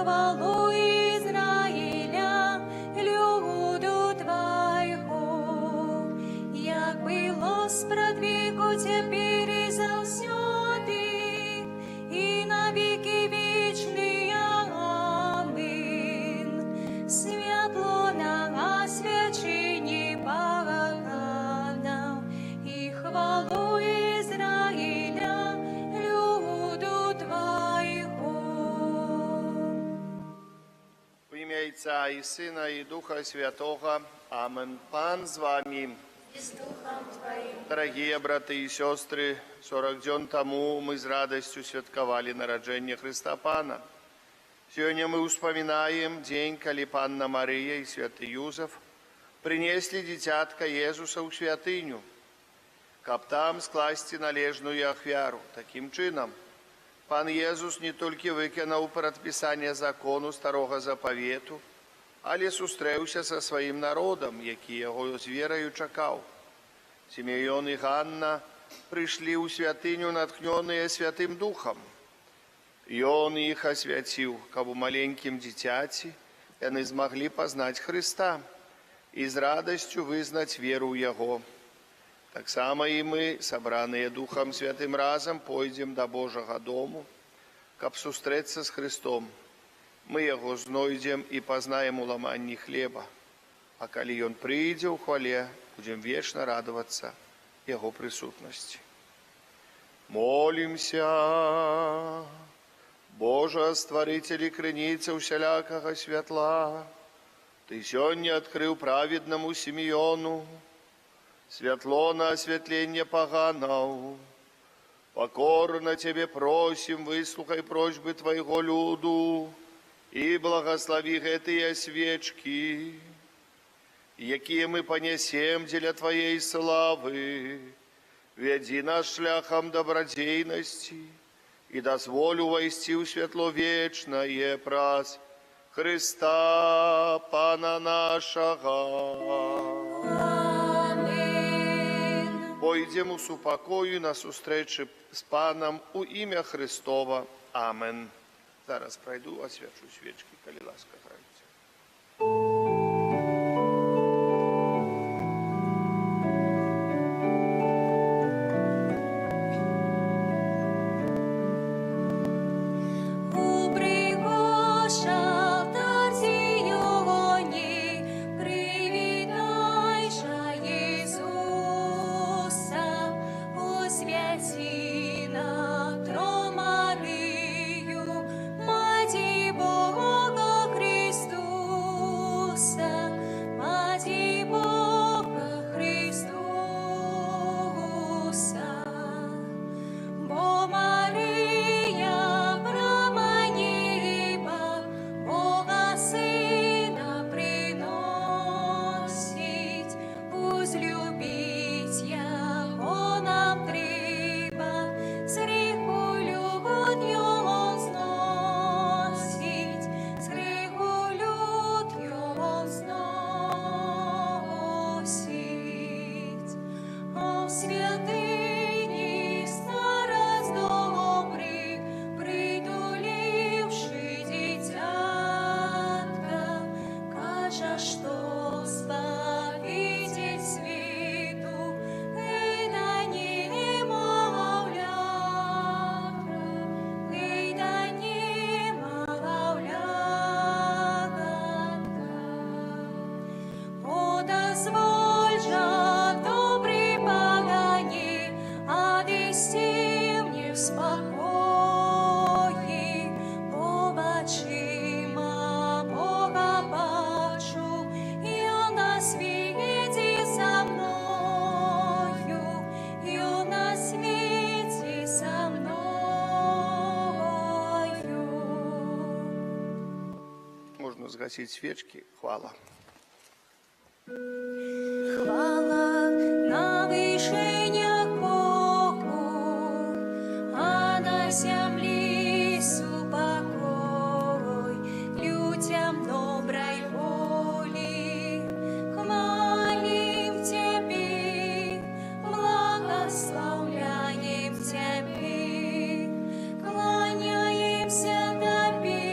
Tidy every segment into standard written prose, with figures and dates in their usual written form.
хвалу Израиля, люду Твоего. Як было спрадвіку, теперь и завсёды, и на веки вечные. Аминь. Святло на освячении поганов, и хвалу Израиля, люду Твоего. В ім'я Отця і Сина, і Духа Святого. Амен. Пан з вами. И с Духом Твоим. Дорогие браты и сестры, 40 дней тому мы с радостью святковали народжение Христа Пана. Сегодня мы вспоминаем день, когда Панна Мария и святый Юзеф принесли дитятка Иисуса в святыню, каб там скласти належную ахвяру. Таким чином, Пан Иисус не только виконав предписання закону старого заповіту, але зустрівся со своїм народом, який його з вірою чекав. Симеон і Ганна прийшли у святиню, натхнені Святим Духом. І Он їх освятив, каб у маленьким дитяті вони змогли познати Христа і з радістю визнати віру в Його. Так само і ми, собрані Духом Святим разом, пойдемо до Божого дому, каб зустрітися з Христом. Мы Его знойдем и познаем у ламанні хлеба. А коли Он прийде у хвале, будем вечно радоваться Его присутности. Молимся, Боже, Створитель и Криниця усялякого святла, Ты сёння открыл праведному Симеону святло на осветление поганов. Покорно Тебе просим, выслухай просьбы Твоего люду, и благослови гэтыя свечки, якія мы понесем для Твоей славы. Веди нас шляхом добродейности и дозволь увойти в светло вечное праз Христа Пана нашего. Аминь. Пойдем у супокою на зустрічі з Паном у ім'я Христова. Амен. Зараз пройду, освячу свечки, коли ласка грається. Згасіть свічки. Хвала. Хвала на вишенях Богу, а на землі супокой людям доброй воли. Хвалим Тебе, благословляем Тебе, кланяемся Тебе,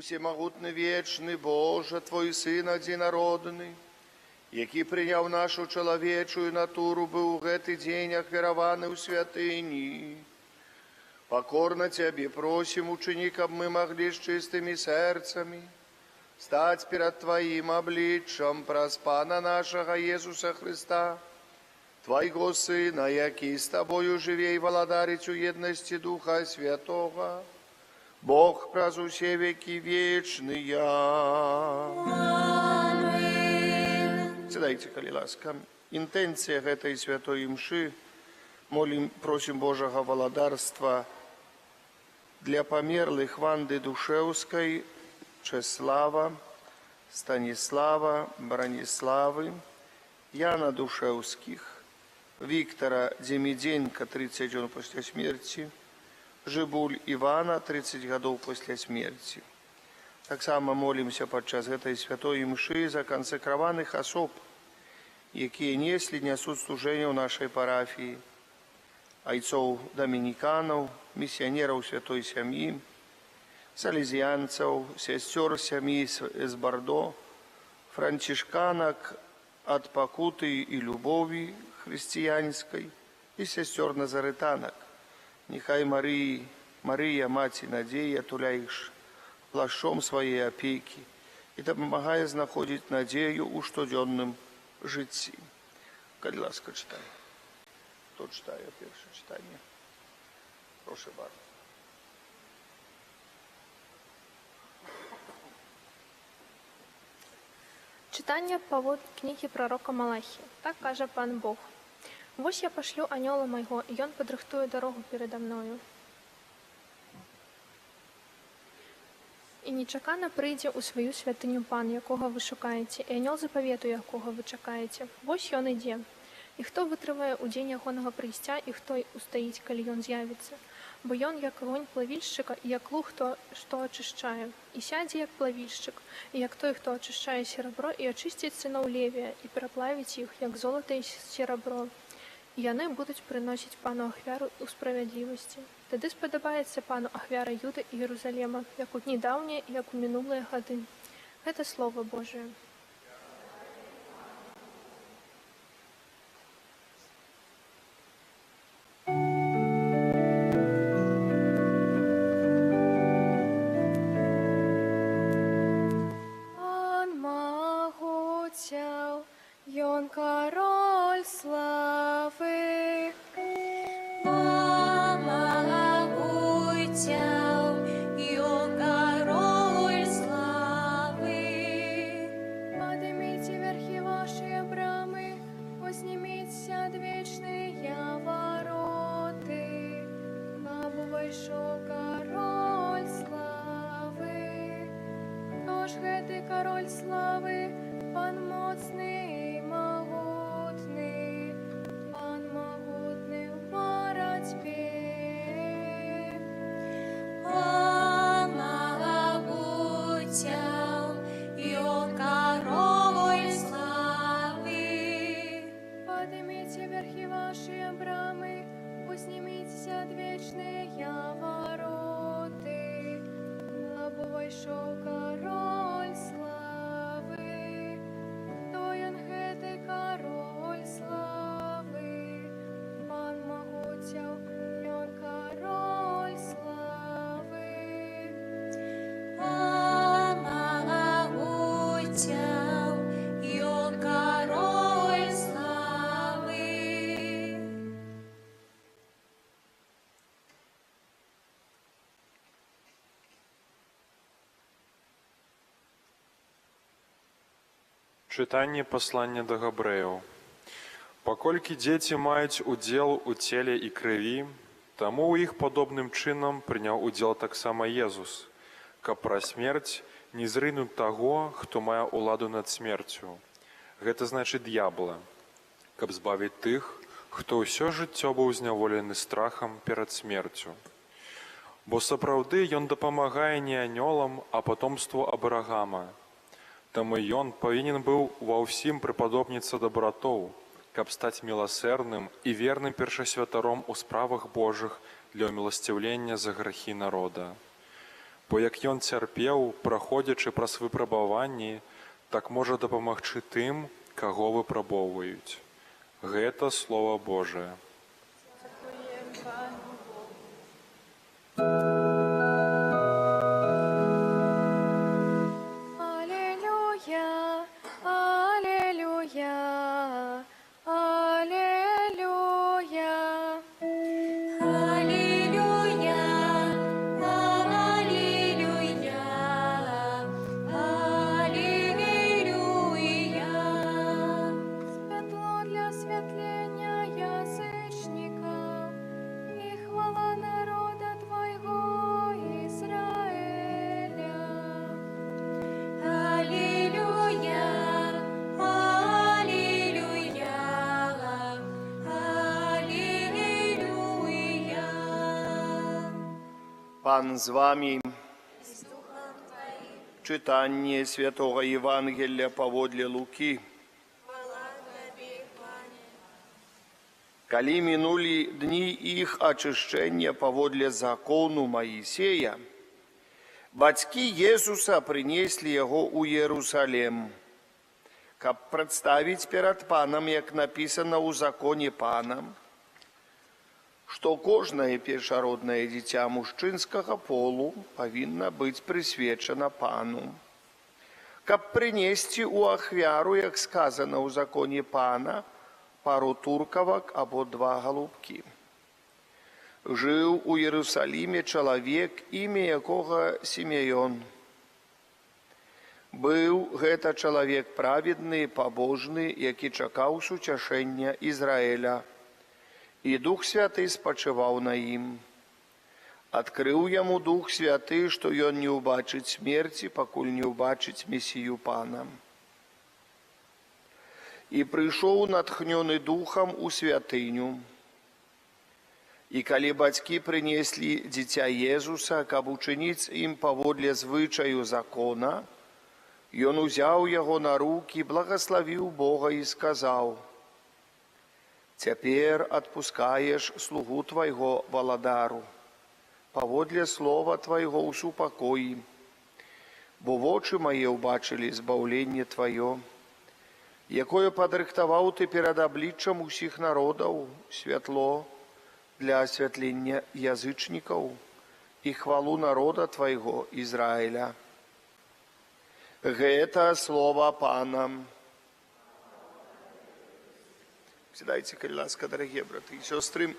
Усемагутны вечны Боже, Твой Сын адзінародны, які прыняў нашу чалавечую натуру, быў у гэты дзень ахвяраваны ў святыні. Покорно Тебе просим, учини, каб мы могли с чистыми сердцами стать перед Твоим обличчем праз Пана нашего Иисуса Христа, Твоего Сына, який с Тобою живе и владарить у едности Духа Святого, Бог праз усе веки вечные. Амин. Сідайте, коли ласка. Інтенція гэтай святой мши, молим, просим Божого владарства для померлых Ванды Душевской, Чеслава, Станислава, Брониславы, Яна Душевских, Виктора Демиденко, 30 дней после смерти, Жибуль Ивана, 30 годов после смерти. Так само молимся подчас этой святой мши за консекрованных особ, якія несли, несут служение в нашей парафии, айцов доминиканов, миссионеров святой семьи, салезианцев, сестер семьи из Бордо, францишканок от покуты и любови христианской и сестер назаретанок. Нехай Мария, Мать Надея, туля их плащом своей опеки и допомагає знаходить надею у штоденном житті. Будь ласка, читай. Хто читає перше читання? Прошу bardzo. Читання павод кнігі пророка Малахі. Так каже пан Бог. «Вось я пошлю анёла майго, і ён падрыхтуе дарогу передо мною. І нечакана прыйдзе ў сваю святыню пан, якога вы шукаеце, і анёл запавету, якога вы чакаеце. Вось ён ідзе. І хто вытрывае ў дзень ягонага прыйсця, і хто устаіць, калі ён з'явіцца? Бо ён, як агонь плавільшчыка, і як луг, што ачышчае. І сядзе, як плавільшчык, і як той, хто ачышчае серабро, і ачысціць сыноў Левія, і пераплавіць іх, як золата і серабро. І яны будуць прыносіць пану ахвяру ў справядлівасці. Тады спадабаецца пану ахвяра Юды і Єрусалема, як у дні даўнія і як у мінулыя гады». Гэта Слово Божие. Пан магуцяў, ён кароль славы. Помагуйцяў, ён кароль славы. Падыміце верхі вашыя брамы, узніміцеся адвечныя вароты, каб увайшоў кароль славы. Хто ж гэты кароль славы? Пан моцны і магутны, пан магутны ў барацьбе. Помагуцяў, ён кароль славы. Падыміце верхі вашыя брамы, узніміцеся адвечныя вароты, каб увайшоў кароль славы. Хто ён гэты кароль славы? Пан магуцяў, ён кароль славы. Помагуцяў, ён кароль славы. Чытанне паслання да габрэяў. Паколькі дзеці маюць удзел у целе і крыві, таму ў іх падобным чынам прыняў удзел таксама Езус, каб праз смерць не зрынуць таго, хто мае ўладу над смерцю. Гэта значыць д'ябла, каб збавіць тых, хто ўсё жыццё быў зняволены страхам перад смерцю. Бо сапраўды ён дапамагае не анёлам, а патомству Абрагама. Таму ён павінен быў ва ўсім прыпадобніцца да братоў, каб стаць міласэрным і верным першасвятаром у справах Божых для ўміласцівлення за грахі народа. Бо як ён цярпеў, праходзячы праз выпрабаванні, так можа дапамагчы тым, каго выпрабоўваюць. Гэта Слова Божае. Аллилуйя, аллилуйя, аллилуйя. Аллилуйя, аллилуйя, аллилуйя. Світло для світлення язичників і хвала народа Твого Ізраїля. Аллилуйя, аллилуйя, аллилуйя. Пан з вами. Читання Святого Євангелія паводле Луки. Калі мінулі дні іх ачышчэння паводле закону Маісея, бацькі Езуса прынеслі яго ў Єрусалем, каб прадставіць перад панам, як напісана ў законе пана, што кожнае першароднае дзіця мужчынскага полу павінна быць прысвечана пану, каб прынесці ў ахвяру, як сказана ў законе пана, пару туркавак або 2 галубкі. Жыў у Єрусаліме чалавек, імя якога Сімеён. Быў гэта чалавек праведны, пабожны, які чакаў суцяшэння Ізраіля, і Дух Святы спачываў на ім. Адкрыў яму Дух Святы, што ён не ўбачыць смерці, пакуль не ўбачыць Месію Пана. І прыйшоў натхнёны Духам у святыню. І калі бацькі прынеслі дзіця Езуса, каб учыніць ім паводле звычаю закона, ён узяў яго на рукі, благаславіў Бога і сказаў: «Цяпер адпускаеш слугу твайго валадару, паводле слова твайго ў супакоі, бо вочы мае ўбачылі збаўленне тваё, якое падрыхтаваў ты перад абліччам усіх народаў, святло для асвятлення язычнікаў і хвалу народа твайго Ізраіля». Гэта слова пана. Сідайце, калі ласка, дарагія браты і сёстры.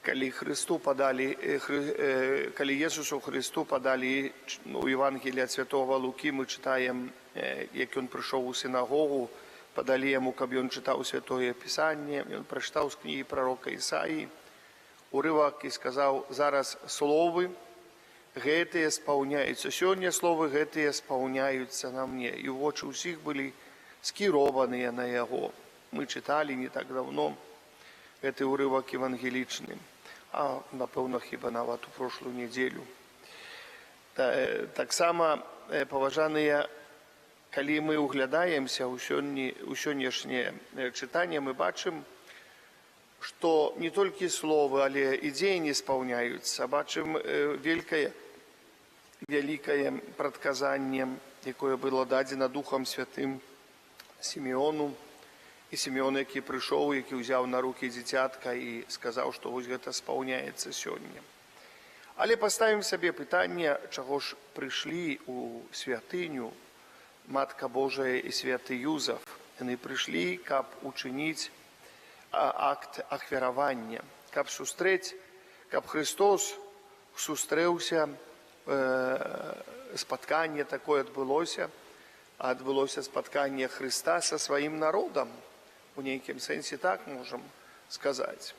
Калі Jesусу Христу падалі у Євангелії ад святого Лукі, мы чытаем, як ён прыйшоў у сінагогу, падалі яму, каб ён чытаў святое Пісанне, ён прачытаў з кнігі прарока Ісаі урывак і сказаў: «Зараз словы гэтыя спаўняюцца, сёння словы гэтыя спаўняюцца на мне». І вочы ўсіх былі скіраваныя на яго. Мы чыталі не так давно гэты урывак евангелічны, а напэўна хіба нават у прошлую нядзелю. Таксама, паважаныя, калі мы углядаемся ў сённяшняе чытанне, мы бачым, што не толькі словы, але і дзеянні спаўняюцца. Бачым вялікае прадказанне, якое было дадзена Духам Святым Сімеону. І Сімеон, які прыйшоў, які ўзяў на рукі дзіцятка і сказаў, што вось гэта спаўняецца сёння. Але паставім сабе пытанне, чаго ж прыйшлі ў святыню Матка Божая і святы Юзаф. Яны прыйшлі, каб учыніць акт ахвяравання, каб Христос сустрэўся, спатканне такое адбылося спатканне Христа са сваім народам. У нейкім сэнсе так можам сказаць.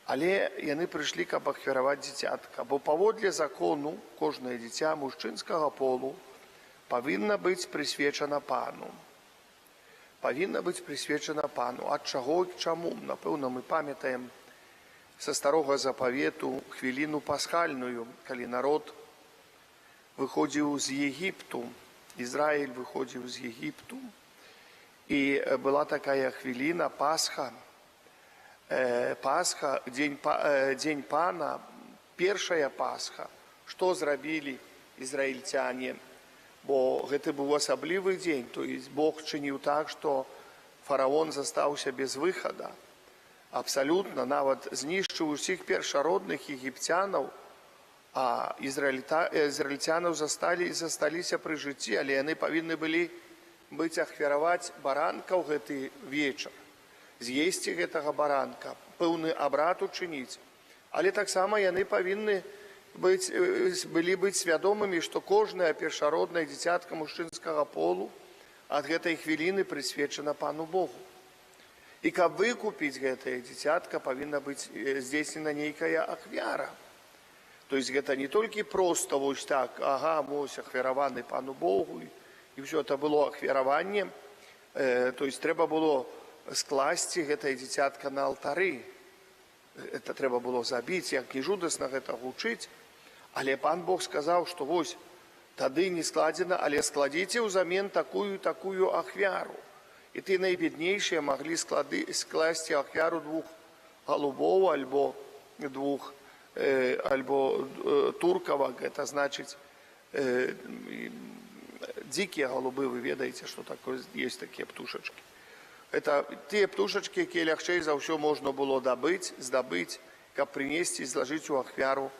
Але яны прыйшлі, каб ахвяраваць дзіцятка, бо паводле закону кожнае дзіця мужчынскага полу павінна быць прысвечана пану. Павінна быць прысвечана пану. Ад чаго і чаму? Напэўна, мы памятаем са старога запавету хвіліну пасхальную, калі народ выходзіў з Егіпту, Ізраіль выходзіў з Егіпту, і была такая хвіліна Пасха, Пасха, дзень Пана, першая Пасха, што зрабілі ізраільцяне, бо гэта быў асаблівы дзень, то есть Бог чыніў так, што фараон застаўся без выхада, абсалютна, нават знішчыў усіх першародных егіпцянаў, а ізраільцянаў засталіся пры жыцці, але яны павінны былі быць ахвяраваць баранка ў гэты вечар, з'есці гэтага баранка, пэўны абрад учыніць. Але таксама яны павінны былі быць свядомымі, што кожнае першароднае дзіцятка мужчынскага полу ад гэтай хвіліны прысвечана Пану Богу. І каб выкупіць гэтае дзіцятка, павінна быць здзейснена нейкая ахвяра. То есть гэта не толькі проста вось так, вось ахвяраваны Пану Богу, і ўсё это было ахвяраванне, то есть трэба было скласці гэтае дзіцятка на алтары. Это трэба было забіць, як не жудасна гэта гучыць. Але Пан Бог сказаў, што вось тады не складзена, але складзіце ўзамен такую ахвяру. І ты найбеднейшыя маглі скласці ахвяру 2 галубоў альбо туркавак, гэта значыць дзікія галубы, вы ведаеце, што такое, ёсць такія птушачкі. Это тыя птушачкі, якія лягчэй за ўсё можна было здабыць, каб прынесці і злажыць у ахвяру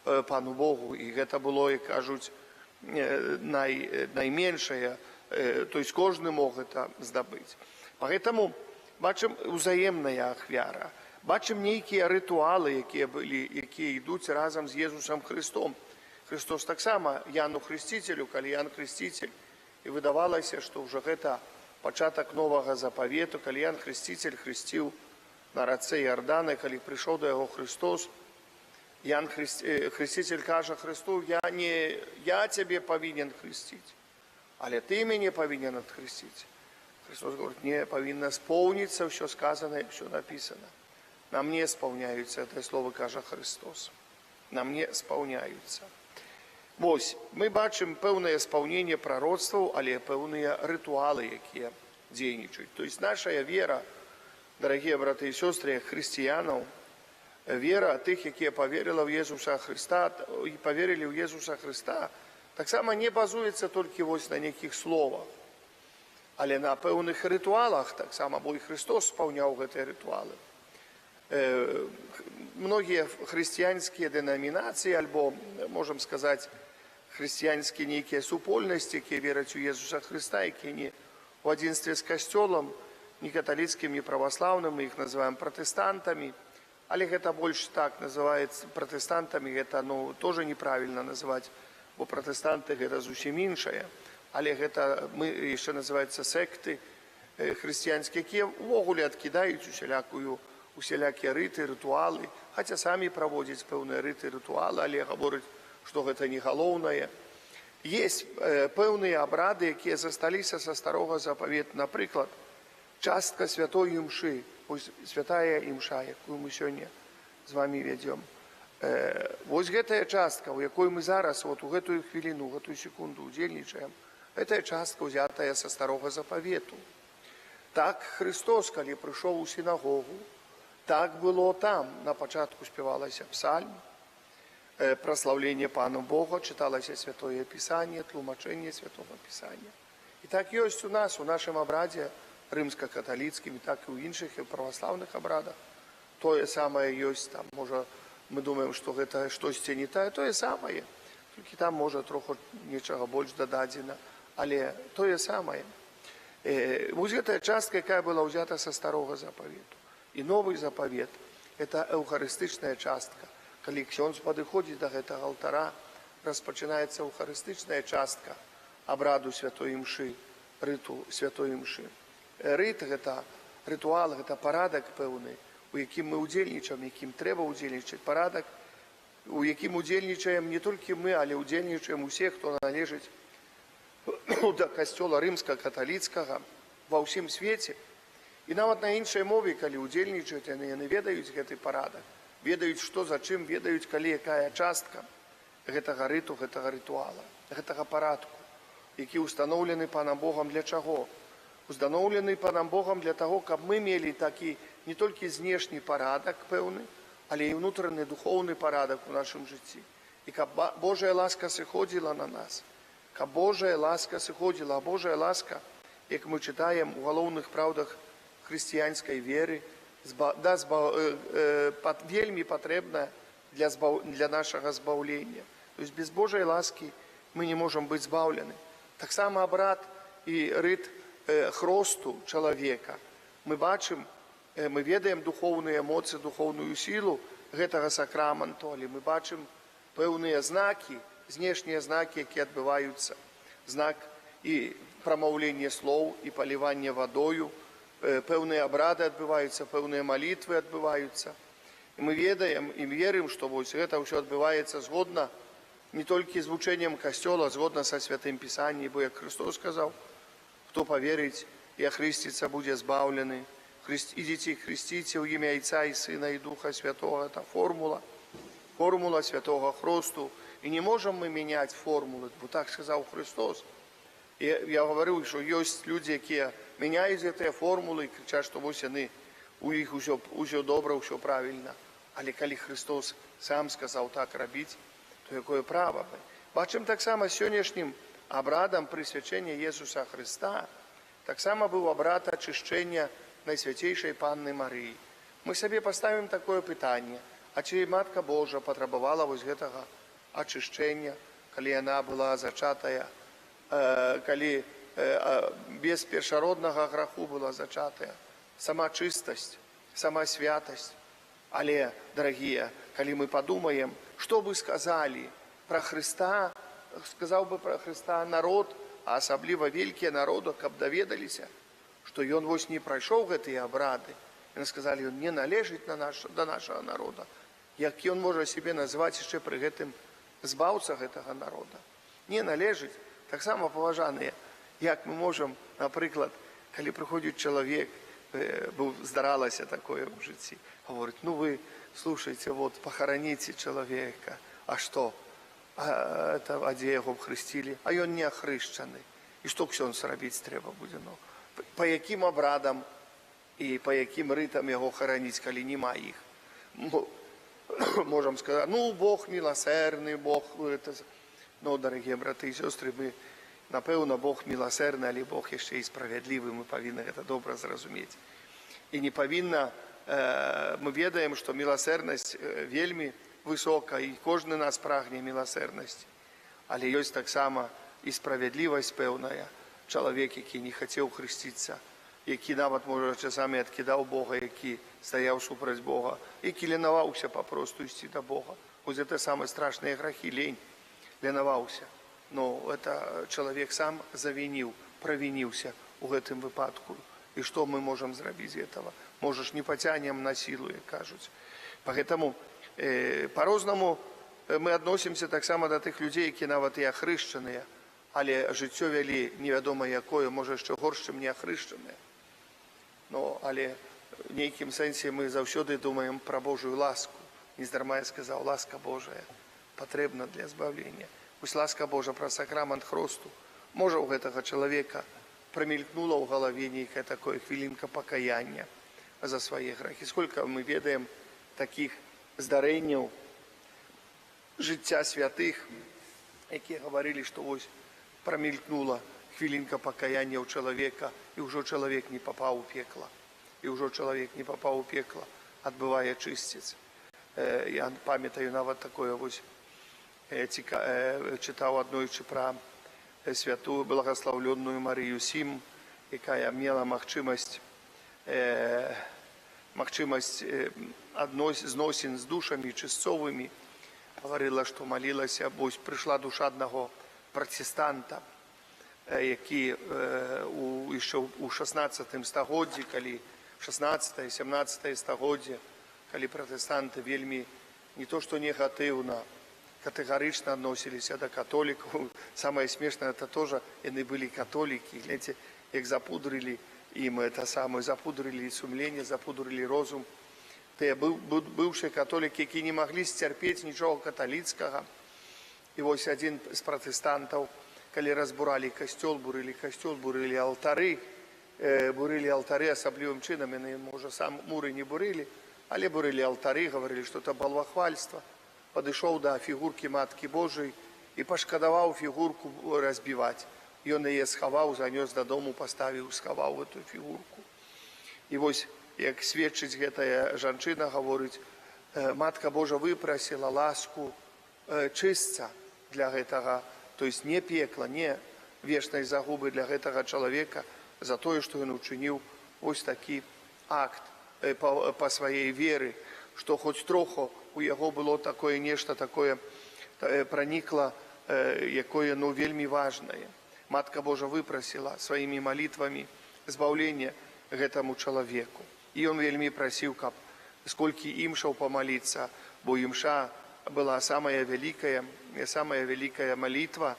Пану Богу. І гэта было, як кажуць, найменшае, то есть кожны мог гэта здабыць. Поэтому бачым узаемная ахвяра, бачым нейкія рытуалы, якія ідуць разам з Езусам Христом. Христос таксама Яну Хрысціцелю, калі Ян Хрысціцель, і выдавалася, што ўжо гэта пачатак новага запавету, калі Ян Хрысціцель хрысціў на рацэ Іордана, калі прыйшоў да яго Христос, Ян Хрысціцель кажа Христу: я цябе павінен хрысціць, але ты мяне павінен адхрысціць. Христос говорит: не, павінна споўніцца ўсё сказанае, ўсё напісана. На мне спаўняюцца, гэтае слово кажа Христос. На мне спаўняюцца. Вось, мы бачым пэўнае спаўненне прароцтваў, але пэўныя рытуалы, якія дзейнічаюць. То есть наша вера, дарагія браты і сёстры, хрысціянаў, вера тых, якія паверылі ў Езуса Христа і паверылі ў Езуса Христа, таксама не базуецца толькі вось на нейкіх словах, але на пэўных рытуалах таксама, бо і Христос спаўняў гэтыя рытуалы. Многія хрысціянскія дэнамінацыі, альбо, можам сказаць, хрысціянскія нейкія супольнасці, якія вераць у Езуса Христа, якія не ў адзінстве з касцёлам, не каталіцкім, не праваслаўным, мы іх называем пратэстантамі, але гэта больш так называецца пратэстантамі, гэта тоже неправільна называць, бо пратэстанты гэта зусім іншае, але гэта мы яшчэ называецца секты хрысціянскія, якія ўвогуле адкідаюць усялякія рыты, рытуалы, хаця самі праводзяць пэўныя рыты, рытуалы, але гавораць, што гэта не галоўнае. Есть пэўныя абрады, якія засталіся са старога запавету. Напрыклад, частка святой імшы, святая імша, якую мы сёння з вами вядзём. Вось гэтая частка, у якой мы зараз, у гэтую хвіліну, у гэтую секунду удзельнічаем, гэтая частка ўзятая са старога запавету. Так Христос, калі прыйшоў у сінагогу, так было там. На пачатку спявалася псальм, праслаўленне Пану Бога, чыталася Святое Пісанне, тлумачэнне Святого Пісання. І так ёсць у нас, у нашым абрадзе рымска-каталіцкім, так і ў іншых праваслаўных абрадах. Тое самае ёсць там, можа, мы думаем, што гэта штосьці не тое самае, толькі там, можа, троху нечага больш дададзена, але тое самае. Вось гэтая частка, якая была ўзята са старога запавету. І новы запавет – гэта эўхарыстычная частка. Калі ксёндз падыходзіць да гэтага алтара, распачынаецца эўхарыстычная частка абраду святой імшы, рыту святой імшы. Рыт – гэта рытуал, гэта парадак пэўны, у якім мы ўдзельнічаем, якім трэба ўдзельнічаць, парадак, у якім ўдзельнічаем не толькі мы, але ўдзельнічаем усе, хто належыць да касцёла рымска-каталіцкага ва ўсім свеце. І нават на іншай мове, калі ўдзельнічаюць, яны ведаюць гэты парадак, ведаюць, што за чым, ведаюць, калі якая частка гэтага рыту, гэтага рытуала, гэтага парадку, які ўстаноўлены Панам Богам для чаго? установлены панам Богом для того, каб мы мелі такі не толькі знешні парадак пэўны, але і ўнутраны духоўны парадак у нашым жыцці. І каб Божая ласка сыходзіла на нас, каб Божая ласка сыходзіла, а Божая ласка, як мы чытаем у галоўных праўдах хрысціянскай веры, вельмі патрэбная для нашага збаўлення. То есть без Божай ласки мы не можем быть збаўлены. Таксама абрад і рыт хросту чалавека. Мы бачым, мы ведаем духоўныя моцы, духоўную сілу гэтага сакраменту, але мы бачым пэўныя знакі, знешнія знакі, якія адбываюцца. Знак і прамаўлення слоў, і палівання вадою, пэўныя абрады адбываюцца, пэўныя малітвы адбываюцца. І мы ведаем і верым, што вось гэта ўсё адбываецца згодна не толькі з вучэннем Касцёла, згодна са Святым Пісаннем, бо як Христос сказаў, хто паверыць і ахрысціцца, будзе збаўлены. Ідзіце і хрысціце ў імя Айца і Сына і Духа Святого. Это формула святого хросту. І не можам мы мяняць формулы, бо так сказаў Христос. І я гаварыў, што ёсць людзі, якія мяняюць гэтыя формулы і крычаць, што вось яны, у іх усё добра, усё правільна. Але калі Христос сам сказаў так рабіць, то якое права мы? Бачым таксама сённяшнім абрадам прысвячэння Езуса Христа, таксама быў абрад ачышчэння Найсвяцейшай Панны Марыі. Мы сабе паставім такое пытанне, а ці Матка Божа патрабавала вось гэтага ачышчэння, калі яна была зачатая, калі без першароднага граху была зачатая, сама чыстасць, сама святасць. Але, дарагія, калі мы падумаем, што бы сказалі пра Хрыста, сказаў бы пра Хрыста народ, а асабліва вялікія народы, каб даведаліся, што ён вось не прайшоў гэтыя абрады. Яны сказалі, ён не належыць да нашага народа. Як ён можа сябе назваць яшчэ пры гэтым збаўца гэтага народа? Не належыць. Таксама, паважаныя, як мы можам, напрыклад, калі прыходзіць чалавек, здаралася такое ў жыцці, говорит, ну вы, слушайте, вот похороните человека, а что? А дзе яго хрысцілі? А ён не ахрышчаны. І што ксёндз рабіць трэба будзе? Па якім абрадам і па якім рытам яго хараніць, калі нема іх? Можам сказаць, ну, Бог міласэрны, Бог... Ну, дарагія браты і сёстры, мы, напэўна, Бог міласэрны, але Бог яшчэ і справядлівы, мы павінны гэта добра зразумець. І не павінна, мы ведаем, што міласэрнасць вельмі высока, і кожны нас прагне міласэрнасці. Але ёсць таксама і справядлівасць пэўная. Чалавек, які не хацеў хрысціцца, які нават, можа, часамі адкідаў Бога, які стаяў супраць Бога, які ленаваўся папросту ісці да Бога. Вось гэта самыя страшныя грахі, лень. Ленаваўся. Но это чалавек сам завініў, правініўся ў гэтым выпадку. І што мы можам зрабіць з этого? Можа ж не пацянем на сілу, як кажуць. Поэтому по-рознаму мы адносімся таксама да тых людзей, які нават і ахрышчаныя, але жыццё вялі невядома якое, можа яшчэ горш, чым не ахрышчаныя. Но, але в нейкім сэнсе мы заўсёды думаем пра Божую ласку. Нездарма я сказаў, ласка Божая патрэбна для збавлення. Вось ласка Божа пра сакрамент хросту. Можа, у гэтага чалавека прамелькнула ў галаве нейкая такое хвілінка пакаяння за свае грахі. Сколько мы ведаем такіх здарэнняў жыцця святых, якія гаварылі, што вось прамелькнула хвілінка пакаяння ў чалавека, і ўжо чалавек не папаў у пекла. І ўжо чалавек не папаў у пекла, адбывае чысціц. Я памятаю нават такое вось, чытаў аднойчы пра святую благаслаўленную Марыю Сім, якая мела магчымасць зносін з душамі чысцовымі. Гаварыла, што малілася, бо прыйшла душа аднаго пратэстанта, які яшчэ ў 16 стагоддзі, калі 16-17 стагоддзе, калі пратэстанты вельмі не то што негатыўна, катэгарычна адносіліся да католікаў. Самае смешнае, это тоже яны былі католікі. Глядзіце, як запудрылі ім это самае, запудрылі сумленне, запудрылі розум. Тыя быўшыя католікі, які не маглі сцярпець нічога каталіцкага. І вось адзін з пратэстантаў, калі разбуралі касцёл, бурылі алтары, бурили алтари асаблівым чынам, яны, можа, сам муры не бурили, але бурили алтары, говорили, что это балвахвальство. Падышоў да фігуркі Маткі Божай і пашкадаваў фігурку разбіваць. Ён яе схаваў, занёс дадому, паставіў, схаваў эту фігурку. І вось, як сведчыць гэтая жанчына, гаворыць, Матка Божа выпрасіла ласку чыстца для гэтага, то есть не пекла, не вечнай загубы для гэтага чалавека за тое, што ён учыніў вось такі акт па сваей веры, што хоць троху у яго было такое нешта такое пранікла, якое вельмі важнае. Матка Божа выпрасіла сваімі малітвамі збаўлення гэтаму чалавеку. І ён вельмі прасіў, каб сколькі імшаў памаліцца, бо імша была самая вялікая малітва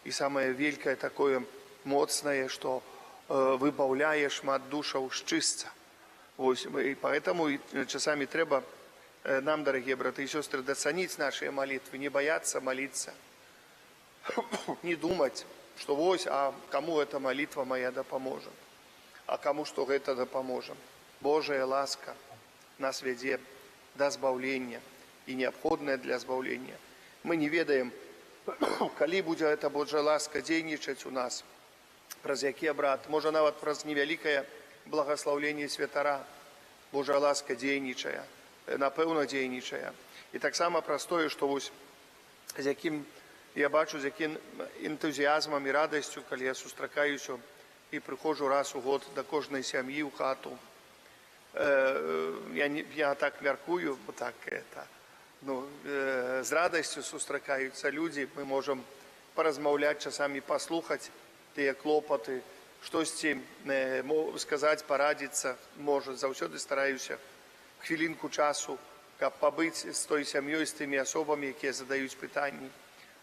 і самая вялікае такое моцнае, што выбаўляе шмат душаў з чыстца. И поэтому часами треба нам, дорогие братья и сестры, доценить наши молитвы, не бояться молиться, не думать, что вось, а кому эта молитва моя да поможет, а кому что это да поможем. Божия ласка нас веде до збавления и необходное для збавления. Мы не ведаем, калі будзе эта Божья ласка дзейнічаць у нас, праз які брат, можа нават праз невялікае благословление святара, Божья ласка дзейнічае, напэўна дзейнічае. І таксама простое, што вось з якім я бачу, з якім энтузіязмам і радасцю, калі я сустракаюся і прыходжу раз у год да кожнай сям'і ў хату. Я так мяркую, так з радасцю сустракаюцца людзі, мы можам паразмаўляць часамі, паслухаць тыя клопаты, штосьці сказаць, парадзіцца, можа, заўсёды стараюся хвілінку часу, каб пабыць з той сям'ёй, з тымі асобамі, якія задаюць пытанні.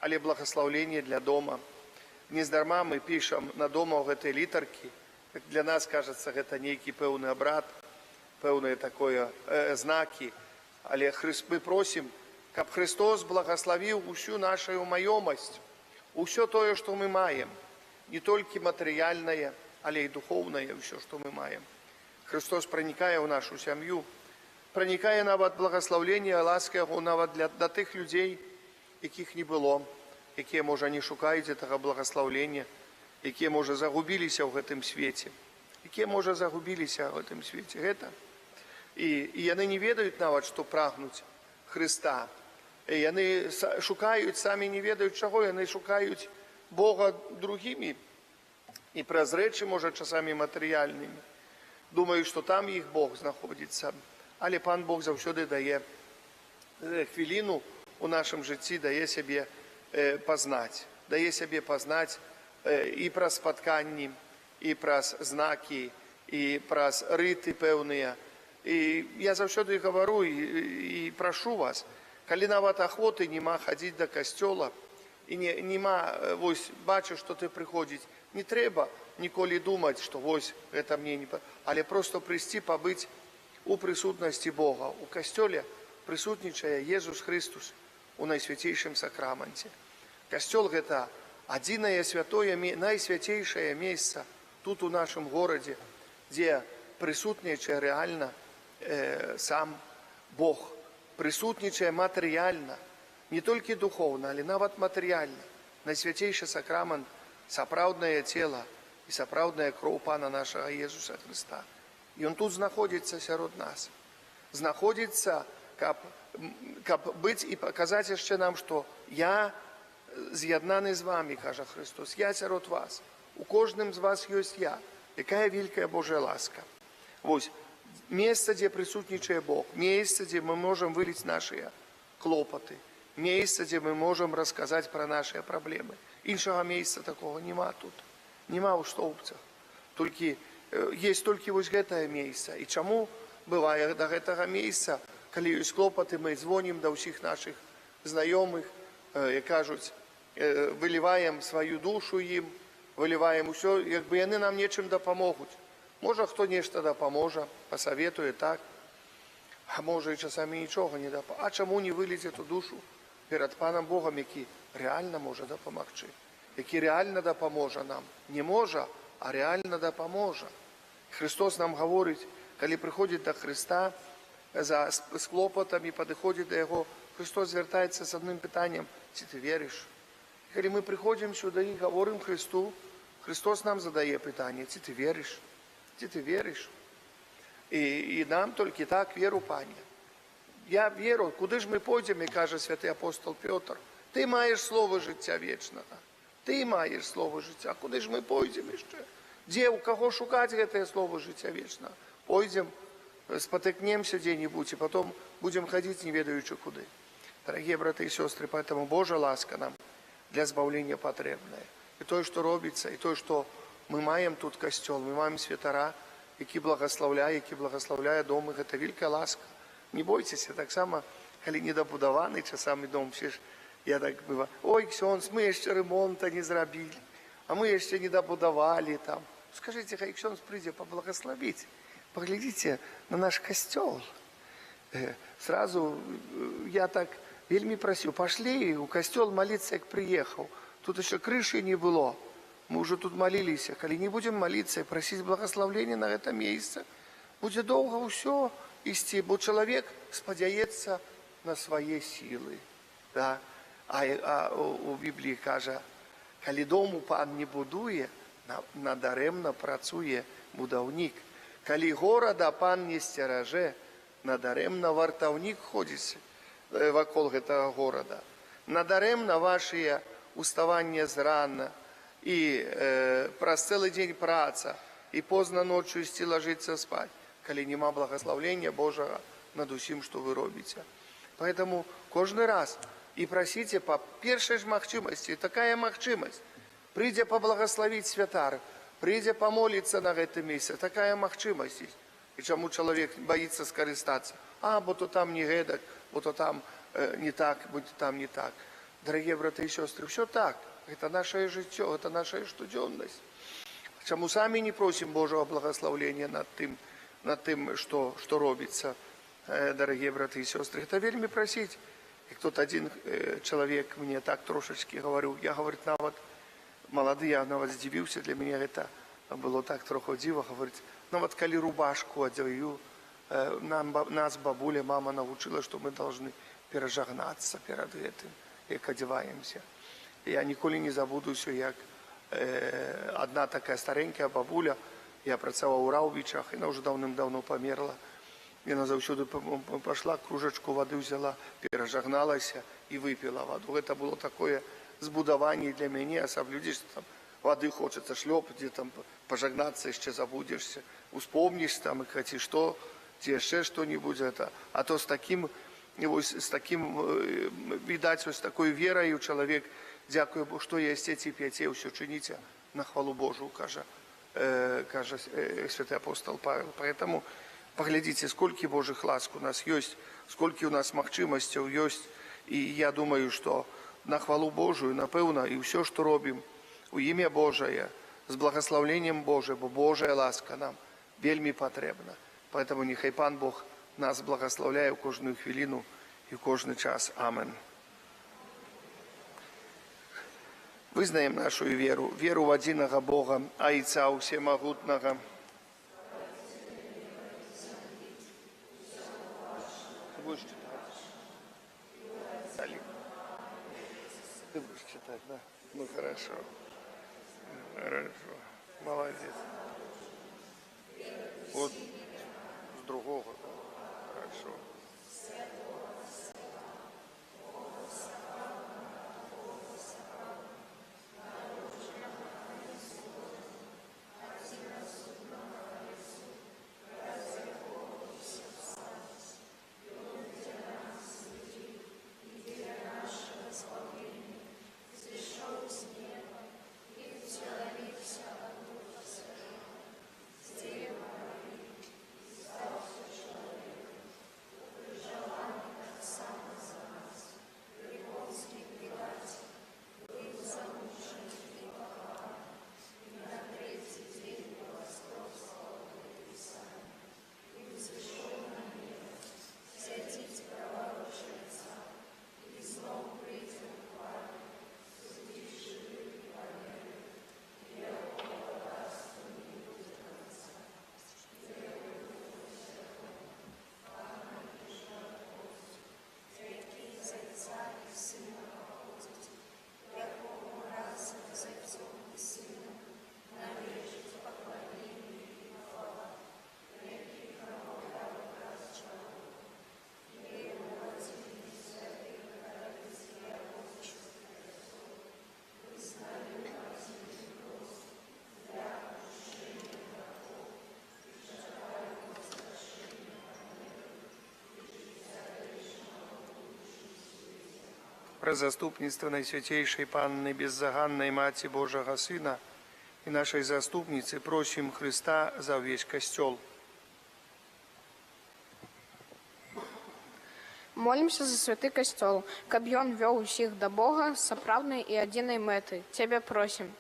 Але благословление для дома. Нездарма мы пішам на дома ў гэтай літаркі. Для нас, кажется, гэта нейкі пэўны абрад, пэўныя такое знакі. Але мы просім, каб Христос благословіў усю нашу маёмасць, усё тое, што мы маем. Не толькі матэрыяльнае, але і духоўнае ўсё, што мы маем. Христос пранікае ў нашу сям'ю, пранікае нават благословление, ласка Яго нават да тых людзей, якіх не было, якія, можа, не шукаюць гэтага благословлення, якія, можа, загубіліся ў гэтым свеце. Гэта. І яны не ведаюць нават, што прагнуць Христа. І яны шукаюць, самі не ведаюць чаго, яны шукаюць Бога другімі і праз рэчы, можа, часамі матэрыяльнымі. Думаю, што там іх Бог знаходзіцца. Але Пан Бог заўсёды дае хвіліну у нашым жыцці, дае сябе пазнаць. Дае сябе пазнаць і праз спатканні, і праз знакі, і праз рыты пэўныя. І я заўсёды гавару і прашу вас, калі нават ахвоты нема хадзіць да касцёла, і нема, вось, бачыш, што ты прыходзіць, не трэба ніколі думаць, што вось, гэта мне не... Але проста прыйсці, пабыць у прысутнасці Бога. У касцёле прысутнічае Езус Христус у найсвяцейшым сакраманце. Касцёл – гэта адзінае святое, найсвяцейшае месца тут у нашым горадзе, дзе прысутнічае рэальна сам Бог, прысутнічае матэрыяльна, не толькі духоўна, але нават матэрыяльна. Найсвяцейшы сакрамент, сапраўднае цела і сапраўдная кроў Пана нашага Езуса Христа. Ён тут знаходзіцца сярод нас. Знаходзіцца, каб быць і паказаць яшчэ нам, што я з'яднаны з вамі, кажа Христос, я сярод вас. У кожным з вас ёсць я. Якая вялікая Божая ласка. Вось, месца, дзе прысутнічае Бог, месца, дзе мы можам выліць нашыя клопаты, месца, дзе мы можам расказаць пра нашыя праблемы. Іншага месца такога няма тут. Няма ў Стоўбцах. Есть толькі вось гэтае месца. І чаму бывае да гэтага месца, калі ёсць клопаты, мы звонім да ўсіх нашых знаёмых, як кажуць, выліваем сваю душу ім, выліваем усё, як бы яны нам нечым дапамогуць. Можа, хто нешта дапаможа, пасаветуе так, а можа, і часамі нічога не дапаможа. А чаму не выліць эту душу перад Панам Богом, які рэальна можа дапамагчы, які рэальна дапаможа нам? Не можа, а рэальна дапаможа. Христос нам говорить, коли приходит до Христа с клопотами, подходит до Его, Христос звертается с одним питанием: «Чи ты веришь?» Коли мы приходим сюда и говорим Христу, Христос нам задает питание: «Чи ты веришь?» Чи ты веришь? И нам только так веру, Пане. Я вірю, куди ж ми пойдемо, і каже святий апостол Петр. Ти маєш слово життя вічного. Ти маєш слово життя. Куди ж ми пойдемо ще? Де, у кого шукати це слово життя вічного? Пойдемо, спотыкнемся где-нибудь, и потом будем ходить, не ведаючи куди. Дорогие браты и сестры, поэтому Божья ласка нам для збавлення потрібна. І то, що робиться, і то, що ми маємо тут костел, ми маємо святара, який благословляє доми, це велика ласка. Не бойтеся, так само, коли недобудований часами дом, все ж, я так бываю: ой, ксьонз, ми ще ремонту не зробили, а ми ще не добудували там. Скажите, хай ксьонз прийде поблагословить. Поглядите на наш костел. Сразу я так вельми просил: пошли у костел молиться, як приехал. Тут еще крыши не было. Мы уже тут молились. Коли не будем молиться и просить благословения на это место, будет долго все исти, бо человек сподяется на свои силы. Да? А у Библии каже: коли дому пан не будує, надаремно працює будовник. Коли города пан не стереже, надаремно вартовник ходить вокруг этого города. Надаремно ваши уставання зрана, и про целый день праца, и поздно ночью идти ложиться спать, коли нема благословения Божьего над усім, что вы робите. Поэтому каждый раз и просите по первой же махчимости, такая махчимость, придя поблагословить святар, придя помолиться на это месте, такая махчимость есть. И чему человек боится скористаться: а, бо то там не эдак, бо то там не так, бо то там не так. Дорогие браты и сестры, все так. Это наше життя, это наша штоденность. Чому сами не просим Божьего благословения над тем, что робится, дорогие браты и сестры. Это вельми просить. И кто-то один человек мне так трошечки говорил, я, говорит, навод молодый, я навод здивился, для меня это было так трохи диво, говорит, навод коли рубашку одеваю, нас бабуля, мама научила, что мы должны пережагнаться перед этим, как одеваемся. Я ніколи не забуду, як одна така старенька бабуля, я працював у Раубічах, вона вже давним-давно померла. Вона завсюди пішла, кружечку води взяла, пережагналася і випила воду. Це було таке збудування для мене, особливо люди, що там води хочеться шльопати, там пожагнатися, ще забудешся, успомниш там, і хочеш що, чи ще що-нибудь. А то з таким, видать, з такою вірою чоловік, дякую Богу, що є ці п'яті, все чиніться на хвалу Божу, каже святий апостол Павел. Поэтому поглядите, сколько Божьих ласк у нас есть, сколько у нас махчимостей есть. И я думаю, что на хвалу Божию, напевно, и все, что робим у имя Божие, с благословением Божиим, бо Божия ласка нам вельми потребна. Поэтому нехай Пан Бог нас благословляє в кожну хвилину і в кожний час. Амен. Вызнаем нашу веру в единого Бога, Отца Всемогутного. Ты будешь читать? Ты будешь читать, да? Ну хорошо. Хорошо. Молодец. Вот с другого. Хорошо. про заступництво Найсвятейшей Панны Беззаганной Мати Божьего Сына и нашей заступницы просим Христа за весь Костел. Молимся за святы касцёл, каб ён вёў усіх да Бога з сапраўднай і адзінай мэты. Цябе просім.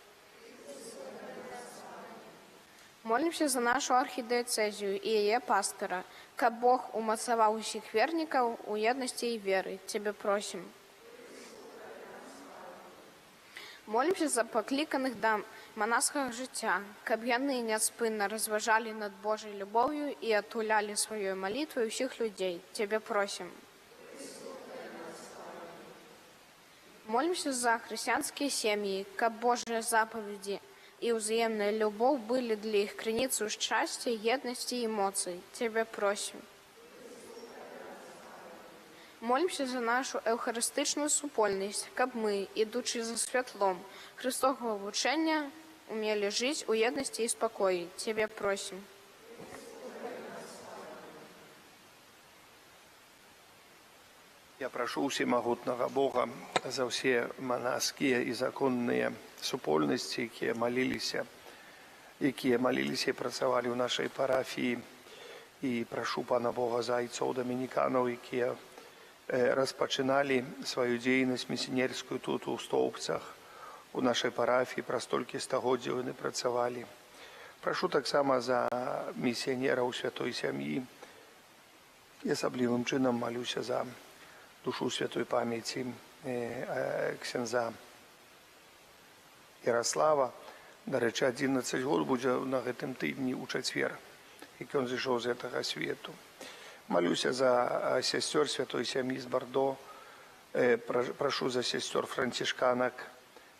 Молимся за нашу архідыяцэзію і яе пастыра, каб Бог умацаваў усіх вернікаў у еднасці і веры. Цябе просім. Молимся за пакліканых да манаскага жыцця, каб яны няспынна разважалі над Божай любоўю і атулялі сваёй малітвай усіх людзей. Цябе просім. Молимся за хрысціянскія сем'і, каб Божыя запаведзі і ўзаемная любоў былі для іх крыніцаю шчасця, еднасці і эмоцый. Цябе просім. Молимся за нашу эўхарыстычную супольнасць, каб мы, ідучы за святлом Христовага вучэння, умелі жыць у еднасці і спакоі. Цябе просім. Я прошу всемогутного Бога за все монашские и законные супольности, которые молились и працавали в нашей парафии. И прошу Пана Бога за отцов доминиканов, которые распочинали свою деятельность миссионерскую тут у Столбцах, у нашей парафии, про столько стагоддзяў они працавали. Прошу так само за миссионеров Святой Семьи. И особливым чином молюся за душу святой памяти ксяндза Ярослава. До речі, 11 год буде на гэтым тыдні у чацвер, як ён зышоў з гэтага свету. Молюся за сестер святой сям'і з Бардо, прошу за сестер францішканак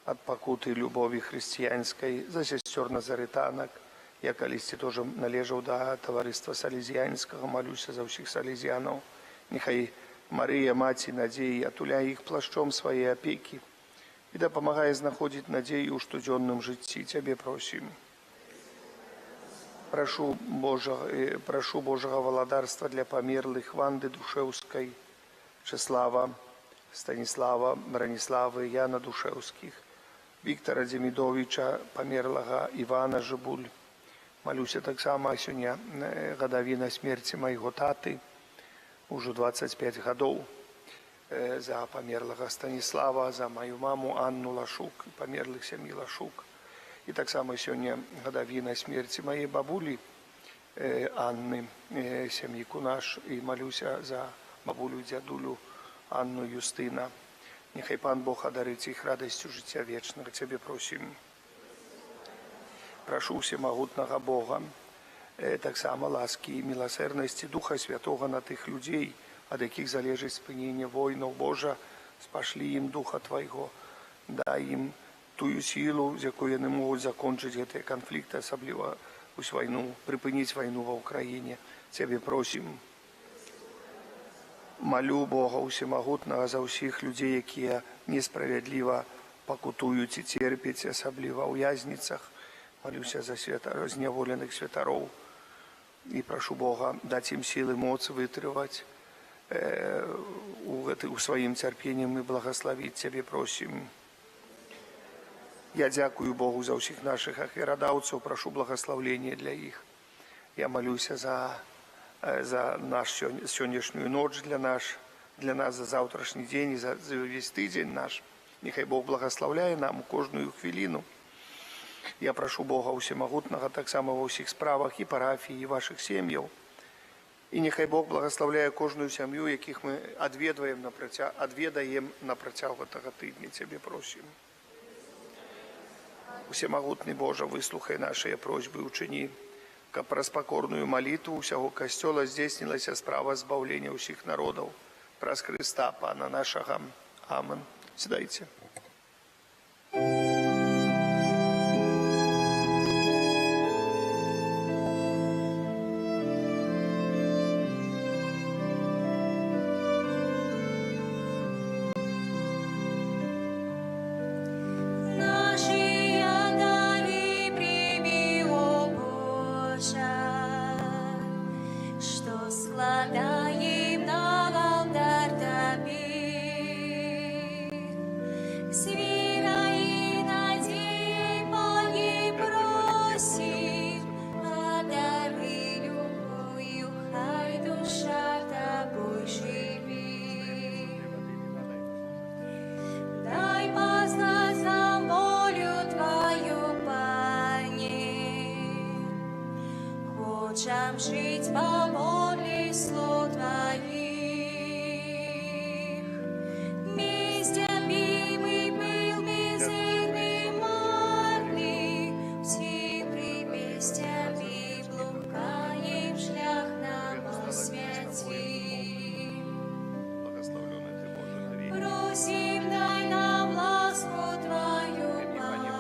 от пакуты любові хрысціянскай, за сестер назарытанак. Я калісьці тоже належаў да таварыства салезіянскага, молюся за ўсіх салезіянаў. Нехай Мария, Маці надзеі, атуляе іх плашчом свае апекі і дапамагае знаходзіць надзею ў штодзённым жыцці. Цябе просім. Прашу Божага валадарства для памерлых Ванды Душэўскай, Чеслава, Станіслава, Браніславы, Яна Душэўскіх, Віктара Демідовіча, памерлага Івана Жыбуль. Малюся таксама сёння гадавіна смерці майго таты, уже 25 гадоў, за памерлага Станіслава, за маю маму Анну Лашук, памерлых сям'і Лашук. І таксама сёння гадавіна смерці маей бабулі Анны, сям'і Кунаш. І малюся за бабулю і дзядулю Анну Юстына. Нехай Пан Бог адарыць іх радасцю жыцця вечнага. Цябе просім. Прашу всемагутнага Бога таксама ласкі і міласэрнасці Духа Святога на тых людзей, ад якіх залежыць спыненне войнаў. Божа, спашлі ім Духа Твайго, дай ім тую сілу, з якой яны могуць закончыць гэтыя канфлікты, асабліва вайну, прыпыніць вайну ва ўкраіне. Цябе просім. Малю Бога усемагутнага за ўсіх людзей, якія несправядліва пакутуюць і церпяць, асабліва ў вязніцах. Малюся за зняволеных святароў. І прашу Бога даць ім сілы, моц вытрываць у сваім цярпеннем і благаславіць. Цябе просім. Я дзякую Богу за ўсіх нашых ахвярадаўцаў, прашу благаслаўлення для іх. Я малюся за сённяшнюю ноч для нас, за заўтрашні дзень і за ўвесь тыдзень наш. Нехай Бог благаслаўляе нам кожную хвіліну. Я прашу Бога усемагутнага таксама ва ўсіх справах і парафіі, і вашых сем'яў. І нехай Бог благаслаўляе кожную сям'ю, якіх мы адведаем на працягу гэтага тыдня. Цябе просім. Усемагутны Божа, выслухай нашыя просьбы, учыні, каб праз пакорную малітву ўсяго касцёла здзейснілася справа збаўлення ўсіх народаў. Праз Хрыста, Пана нашага. Амен. Сідайце. Складаем на алтарь Тобі. хочам жить по воле слов Твоих. Мистями мы был мизерный марный, всем приместями блукаем, шлях нам освяти. Благословленный Ты, Боже, навеки. Просим, дай нам ласку Твою, Пане.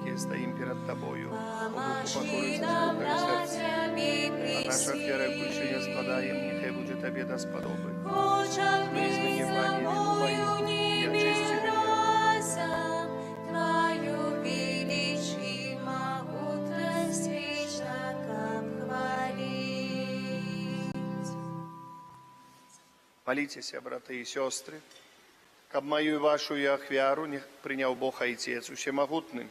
Які стоїм перед Тобою, по духу Поможи покориться нам слухай серця. братьями А наша віра, прийти. більше не спадаєм, нехай буде Тобі до сподоби. Хоча Візьми, за Пані, вину мою мою, і ними очисти мене. разом, Твою величие могутность вечно как хвалить. Молитеся, брати і сестри, каб мою і вашу і ахвяру не прийняв Бог Отець Усемогутний.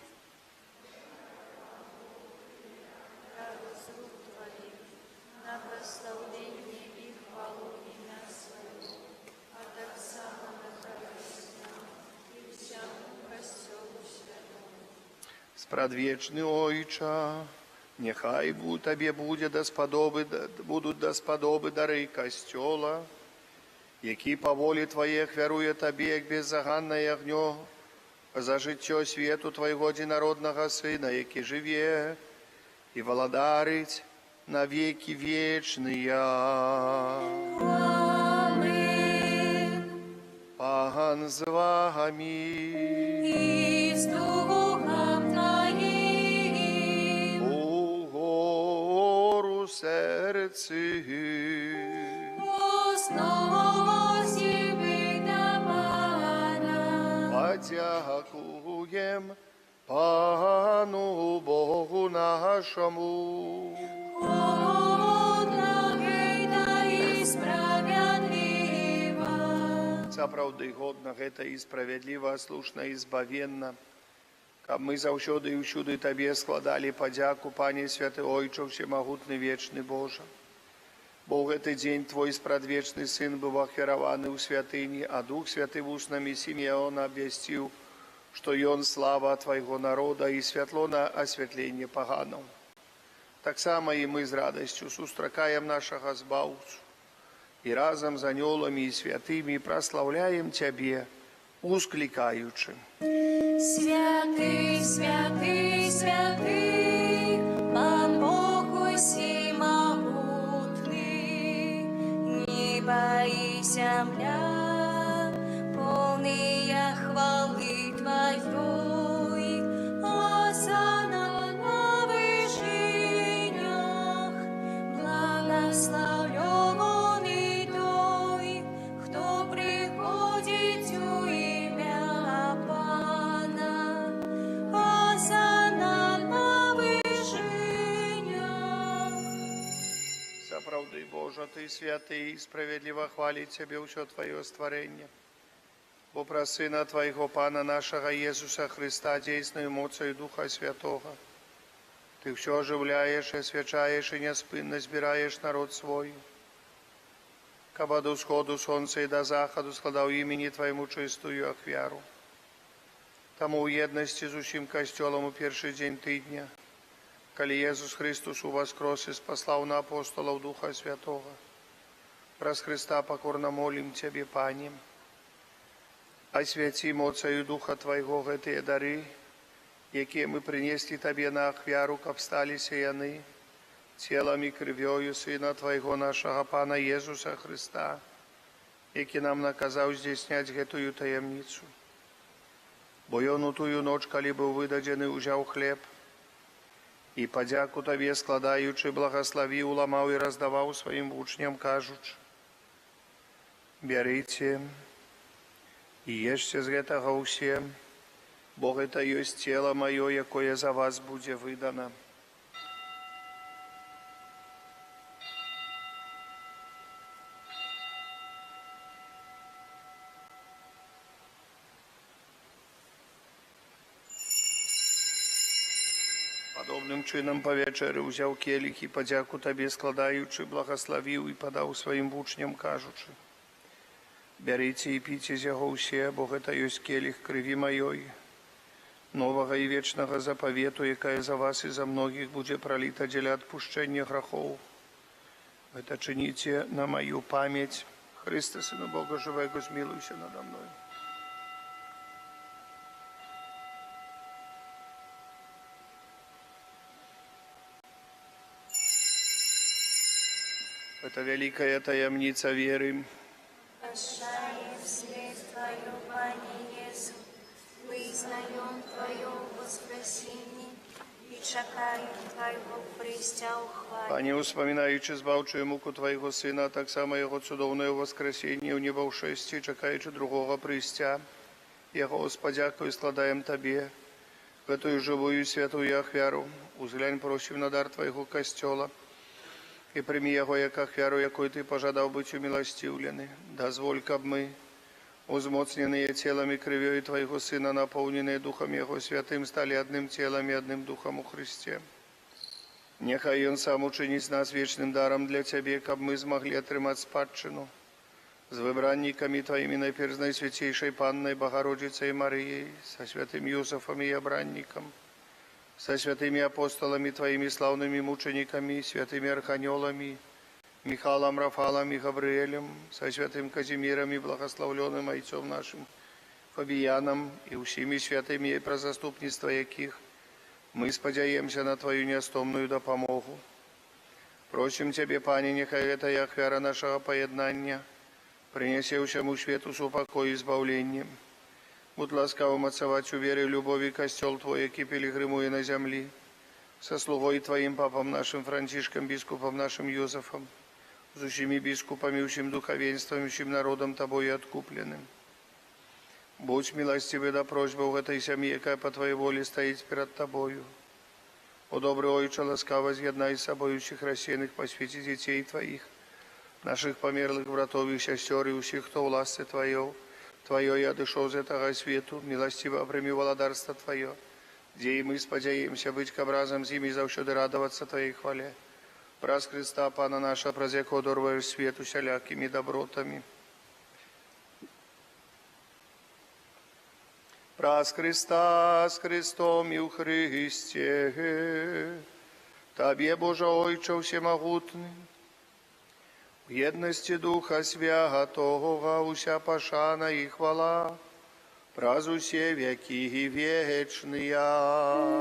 На прославление и хвалу имя Свое, от Отца на Христа и всякому костелу святому. Спрадвечный Ойча, нехай Тобі будуть до сподоби дари костьола, які по волі Твоїх вірує Тобі, як беззаганне огньо, за життя світу Твоєго одинародного Сина, який живе і володарить на веки вечные. Амин. Пан з вами, И с Духом Твоим, у гору серці. основа себе до Пана. Подякуєм Пану Богу нашому. Благий та і справедлива. Сапраўды годна гэта і справядліва, слушна і збавенна, каб мы заўсёды і ўсюды Табе складалі падзяку, Пане Святы Ойча, Всемагутны вечны Божа. Бо ў гэты дзень Твой спрадвечны Сын быў ахвяраваны ў святыні, а Дух Святы вуснамі Сімеона абвясціў, што ён слава Твайго народа і святло на асвятленне паганаў. Таксама і мы з радасцю сустракаем нашага збаўцу і разам з анёламі і святымі праслаўляем Цябе, усклікаючы. Святый, святый, святый, Пан Бог усемогутный, небо и земля, полные хвалы Твоей, осанна на вышинях, благословленный той, кто приходит у имя Пана, осанна на вышинях. Сапраўды, Божа, Ты святы і справядліва хваліць Цябе ўсё Тваё стварэнне. Бо пра Сына Твайго Пана нашага Jesуса Христа дзейсною моцаю Духа Святога Ты ўсё ажыўляеш і асвячаеш і няспынна збіраеш народ свой. Каб ад усходу сонца і да захаду складаў імені Твайму чыстую ахвяру. Таму ў еднасці з усім касцёлам у першы дзень тыдня, калі Jesús Христос уваскрос і спаслаў на апостолаў Духа Святога, праз Христа пакорна молім Цябе, Пане, асвяці моцаю Духа Твайго гэтыя дары, якія мы прынеслі Табе на ахвяру, каб сталіся яны целам і крывёю Сына Твайго нашага Пана Jesúsa Христа, які нам наказаў здзейсняць гэтую таямніцу. Бо ён у тую ноч, калі быў выдадзены, узяў хлеб і падзяку Табе складаючы, благаславіў, ламаў і раздаваў сваім вучням, кажучы: бярыце і ешце з гэтага ўсе, бо гэта ёсць цела маё, якое за вас будзе выдана. Падобным чынам па вячэры ўзяў келіх і падзяку Табе складаючы, благаславіў і падаў сваім вучням, кажучы: бярыце і піце з яго ўсе, бо гэта ёсць келіх крыві маёй, новага і вечнага запавету, якая за вас і за многіх будзе праліта дзеля адпушчэння грахоў. Гэта чыніце на маю памяць. Христа, Сына Бога Живого, змилуйся надо мною. Это великая таямница веры. Прощаем смерть Твою, Пане Иисус, вызнаем Твое воскресение и чекаем Твоего прийстя у хвале. Пане, успоминаючи збавчую муку Твоего Сына, так само Його чудовне воскресіння у небовшесті, чекаючи другого прийстя, Його Господяку і складаем Тобі, в эту живую и святую ахвяру, узглянь, просим на дар Твоего костела, и прими Его, як ахвяру, якою Ты пожадав быть умилостивлены. Дозволь, каб мы, узмоцненные телом и кровью Твоего Сына, наполненные Духом Его Святым, стали одним телом и одним Духом у Христе. Нехай Он сам учинить нас вечным даром для Тебе, каб мы змогли отрымать спадщину с выбранниками Твоими, найперв Найсвятейшей Панной Богородицей Марией, со святым Юсофом и обранником, со святыми апостолами Твоими славными мучениками, святыми архангелами, Михаилом, Рафалом и Гавриэлем, со святым Казимиром и благословленным Отцом нашим Фабияном и всеми святыми и про заступництво яких мы сподяемся на Твою неостомную допомогу. Просим Тебе, Пане, нехай эта ахвяра нашего поєднання принесе всему свету супокой и избавление. Будь ласкавым отцевать у веры и любови костел Твой, який пилигримує на земли, со слугой Твоим папом нашим Францишком, бискупом нашим Йозефом, с усими бискупами, всем духовенством, всем народом Тобой откупленным. Будь милостивый до просьбы в этой семье, якая по Твоей воле стоит перед Тобою. О добрый Отче, ласкаво з'єднай с собою всех рассеянных по свете детей Твоих, наших померлых братов и сестер, и всех, кто в власти Твое я дышал з этого свету, милостиво прими володарство Твое, где и мы сподяемся быть к образом зими завсёды радоваться Твоей хвале. Праз Христа, Пана наша, праз яко дорваешь свет усялякими добротами. Праз Христа, с Христом и у Христе, Тебе, Боже Отче всемогутный, в едности Духа Святого, уся пошана и хвала, праз усе веки и вечные. Аминь.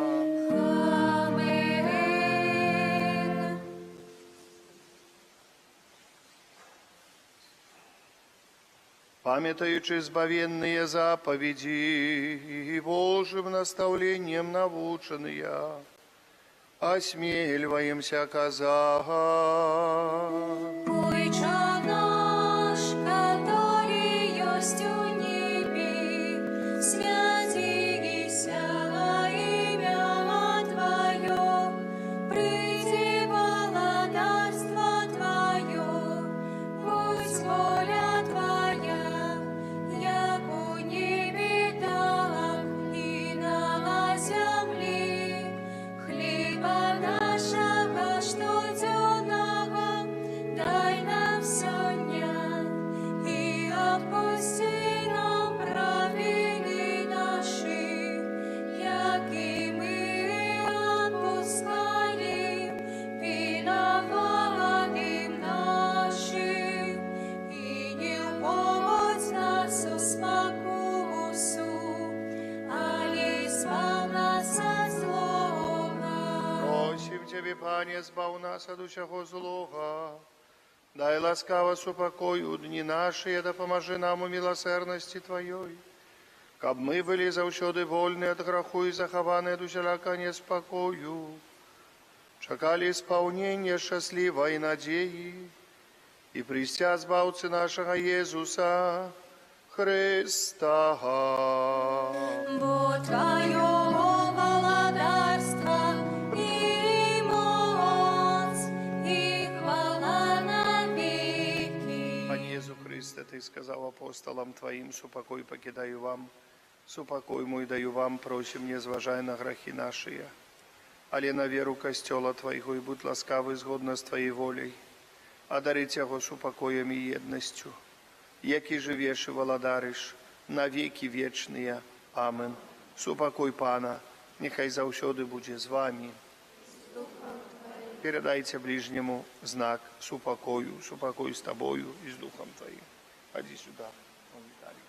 Памятаючи збавенные заповеди Божьим наставлением наученные, осмеливаемся казать. Отче наш, который есть у небе, святися имя Твое, приди благодарство Твое, пусть воля Твоя, як у небе, так и на земле. Хлеба нашего штоденного дай нам сегодня, и отпусти нам провины наши, як и мы отпускаем виноватым нашим, и не вводь нас в спокусу, али избав нас от злого. Просим Тебе, Пане, збав нас от усього злого. Дай ласкаво супокою дни наши, да поможи нам у милосердности Твоей. Каб мы были завсёды вольны от граху и захованы от усяляка неспокою, чекали исполнения счастливой надеи и пристя збавцы нашего Иисуса Христа. Бо Твоего володарства и моц, и хвала навеки. Пане Иисус Христе, Ты сказал апостолам Твоим, супокой покидаю вам, супокой мой даю вам, просим, не зважай на грехи наши, але на веру костела Твоего, и будь ласкавый згодно с Твоей волей, одарить его супокоем и едностью, яки живешь и володаришь на веки вечные. Амин. Супакой Пана, нехай заўсёды будзе з вами. Передайте ближнему знак супокою, супокой с тобою и с духом твоим. Ходи сюда. Он Виталик,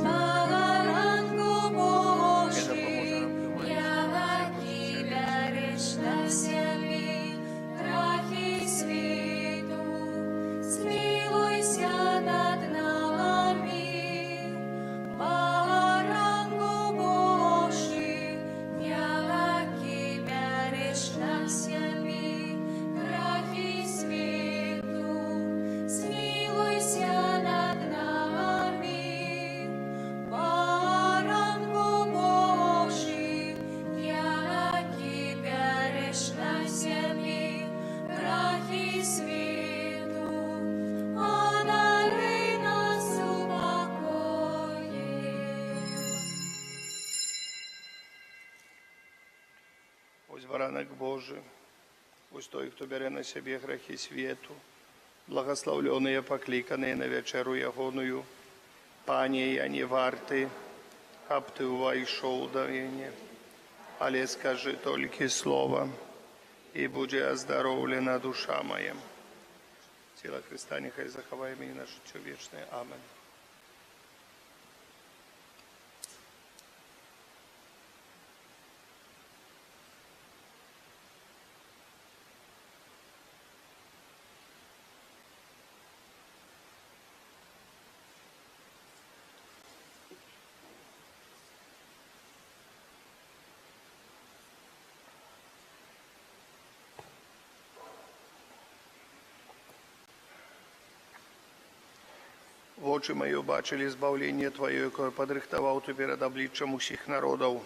Baranku Boží, jaké bereš na zemi, prachy svitu, smilujся над нами. Baranku Boží, jaké bereš na zemi, prachy svitu, смилуйся над нами. Baranku Boží, який береш на землі прахи світу, одари нас упокоєм. Ось баранок Божий, ось той, хто бере на себе грехи світу, благословленные, покликанные на вечеру ягоную. Пане, я не варты, аб ты увайшов до меня, але скажи только слово, и буде оздоровлена душа моя. Тіло Христа нехай заховає мені на життя вічне. Амен. Очі мої бачили збавлення Твоє, яке подрихтував Ти перед обличчям усіх народів.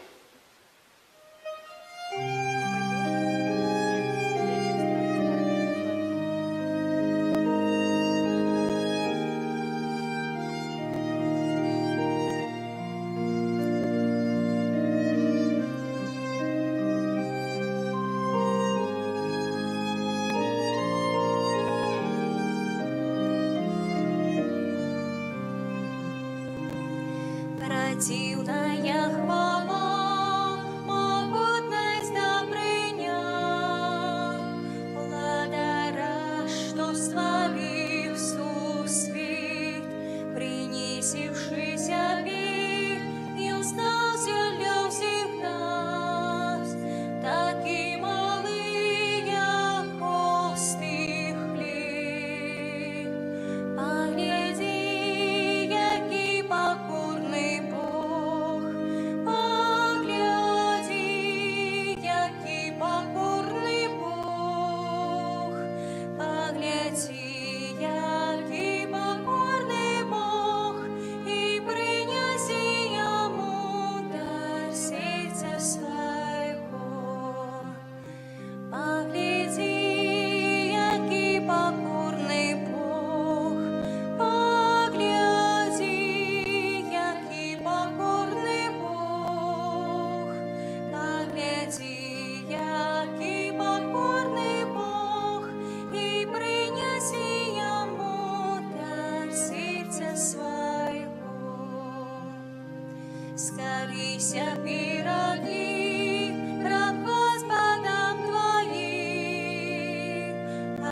Противная хвала, могутность добрыня, владара, что створив сусвіт, принесившийся вид, и остался для всех нас, таки малый, як остый хліб. Погляди, який покорний Бог, погляди, який покорний Бог, погляди, який покорний Бог, і принеси йому дар серця свого. Погляди, який покорний Бог, погляди, який покорний Бог, погляди, який покорний Бог, і принеси йому дар серця свого. Скорейся, пироги, раб Господом твоим, а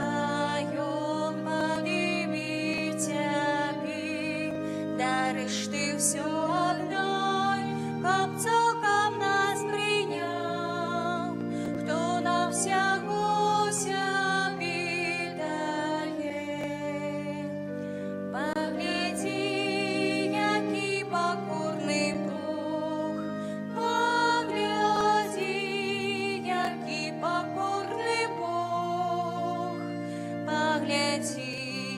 он поднимет тебе, даришь ты все одной, как целком нас принял, кто нам всяко себе дает. Погляди, який покорний Бог, погляди, який покорний Бог, погляди,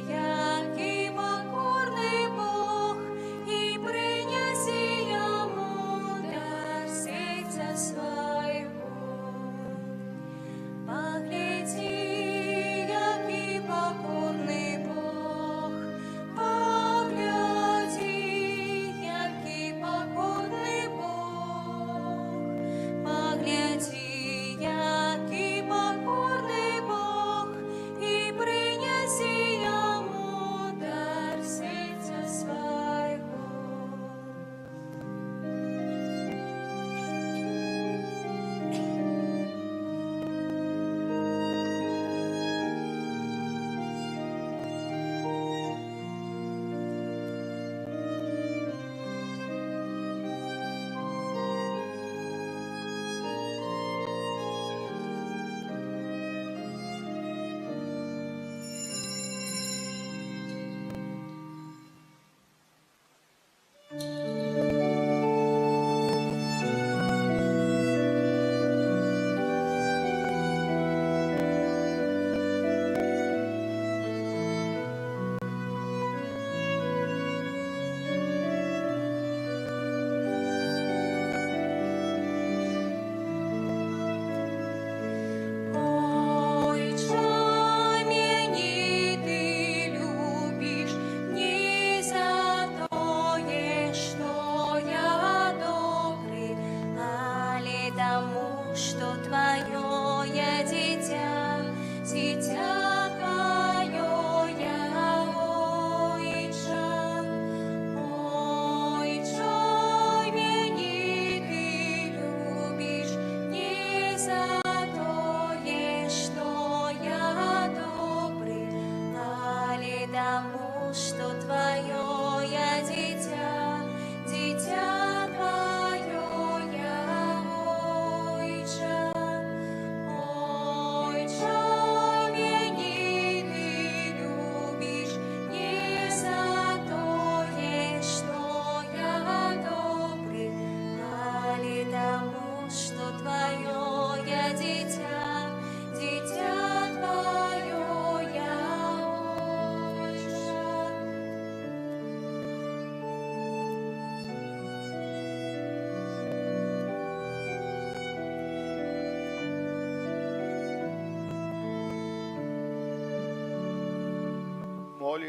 який покорний Бог, і принеси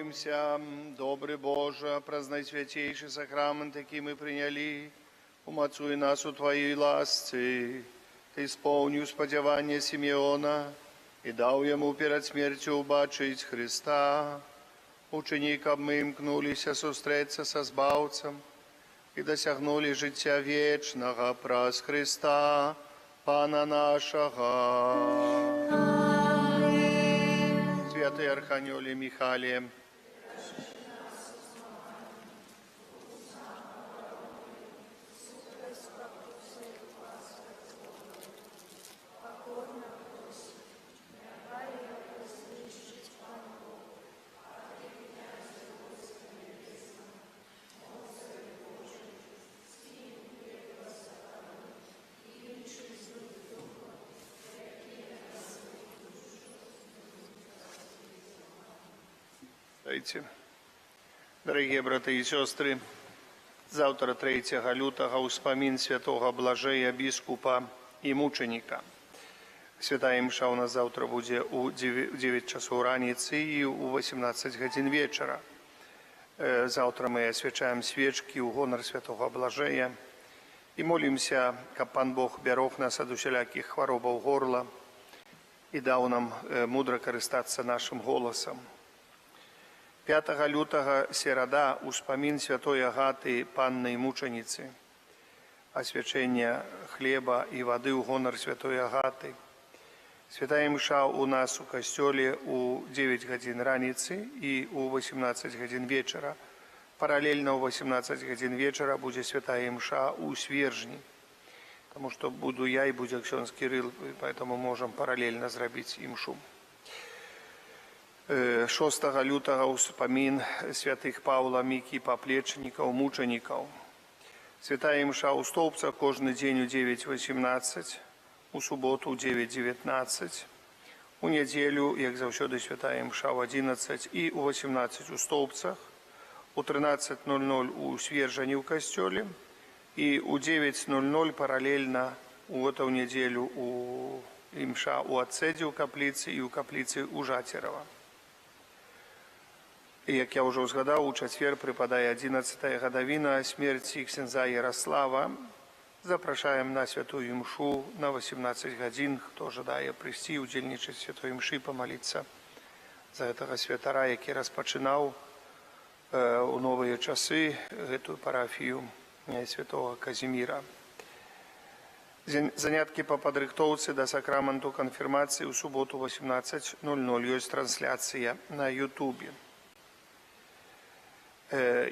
Молимся, добрый Боже, праз найсвятейший сакрамент, який мы приняли, умацуй нас у Твоей ласці. Ты исполнил сподівання Симеона и дал ему перед смертью убачить Христа. Учени, каб мы имкнулися сустреться со Збавцем и досягнули життя вечного праз Христа, Пана нашего. Святый Архангеле Михаиле, Дорогие браты и сестры, завтра 3 лютого успомин святого Блажея, біскупа и мученика. Святая мша у нас завтра будет у 9 часов раницы и у 18 годин вечера. Завтра мы освячаем свечки у гонор святого Блажея и молимся, как Пан Бог берег нас от усяляких хворобов горла и дал нам мудро користаться нашим голосом. 5 лютого середа успомин святой Агаты Панны Мученицы, освячение хлеба и воды у гонор святой Агаты. Святая мша у нас у костеле у 9 годин раницы и у 18 годин вечера. Параллельно у 18 годин вечера будет святая мша у Свержни, потому что буду я и будет ксенз Кирилл, поэтому можем параллельно сделать мшу. 6 лютого успомин святых Павла, Мики, поплечников, мучеников. Святая мша у столбца кожный день у 9:18, у суботу у 9:19, у неделю, як завсёды, святая мша у 11 и у 18 у столбцах, у 13:00 у Свержени в костеле и у 9:00 параллельно у эту неделю у мша у Отцеде у каплицы и у каплицы у Жатерова. І, як я вже згадав, у четвер припадає 11-та годовина смерті ксенза Ярослава. Запрошаємо на святую мшу на 18 годин, хто жадає прийти, удільничати святої мші, помолитися за цього святара, який розпочинав у нові часи цю парафію святого Казиміра. Занятки по підрихтовці до сакраменту конфірмації у суботу 18:00. Є трансляція на Ютубі.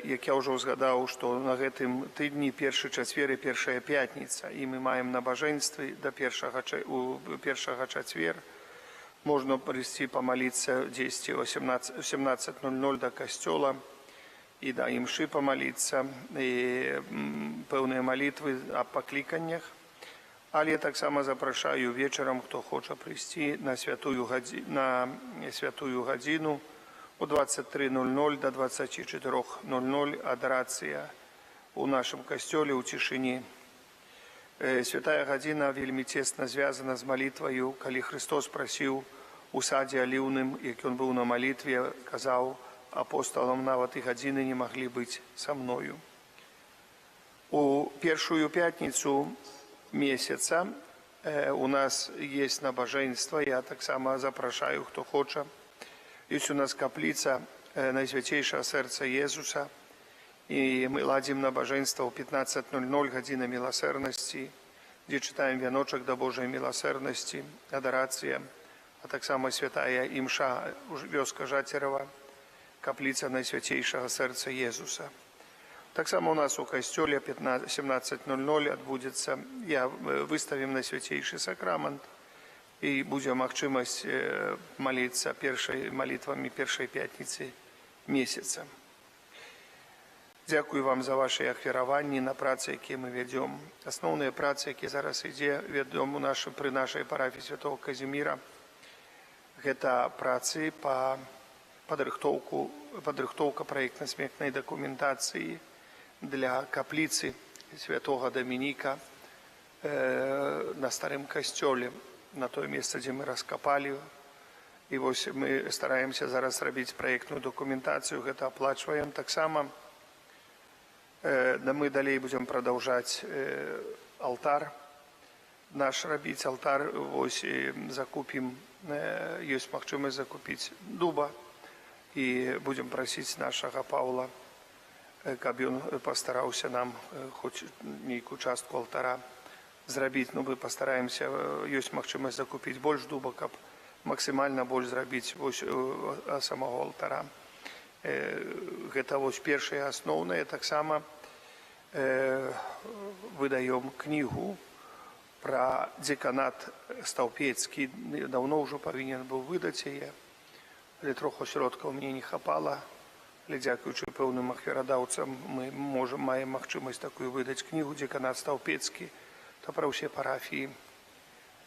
Як я вже згадав, що на гэтым тижні перший четвер і перша п'ятниця, і ми маємо набоженстві до першого четвер. Можна прийти помолитися десь о 17:00 до костела і до імши помолитися, і певні молитви о покликаннях. Але я так само запрошую вечором, хто хоче прийти на святую годину, у 23:00 до 24:00 адорація у нашому костелі у тишині. Святая година вельми тесно зв'язана з молитвою, коли Христос просив у саді Олівним, як він був на молитві, казав апостолам, навіть і години не могли бути со мною. У першу п'ятницю місяця у нас є набоженство, я так само запрошую, хто хоче. Есть у нас каплица Найсвятейшего Сердца Иисуса, и мы ладим набоженство в 15:00, година милосердности, где читаем веночек до Божьей милосердности, адорация, а так само святая имша вёска Жатерова, каплица Найсвятейшего Сердца Иисуса. Так само у нас у костеле 17:00 отбудется, выставим Найсвятейший сакрамент, и будем махчимость молиться молитвами першей пятницы месяца. Дякую вам за ваши ахвярования на праці, які ми ведемо. Основні праці, які зараз ведемо при нашій парафії Святого Казиміра, це праці по підрихтовка проєктно-смертної документації для каплиці Святого Доміника на Старом Костеле, на то место, где мы раскопали І вось мы стараемся зараз рабіць праектную дакументацыю, гэта аплачваем таксама. Мы далей будзем прадаўжаць алтар наш рабіць алтар, вось закупім, ёсць магчымасць закупіць дуба і будзем прасіць нашага Паўла, каб ён пастараўся нам хоць нейкую частку алтара зрабіць. Ну, мы пастараемся, ёсць магчымасць закупіць больш дуба, каб максімальна больш зрабіць вось самого алтара. Гэта вось першае асноўнае. Таксама выдаём кнігу пра дзеканат Стаўпецкі. Даўно ўжо павінен быў выдаць яе, але троху сродкаў мне не хапала. Але дзякуючы пэўным ахвярадаўцам мы маем магчымасць такую выдаць кнігу «Дзеканат Стаўпецкі». То пра ўсе парафіі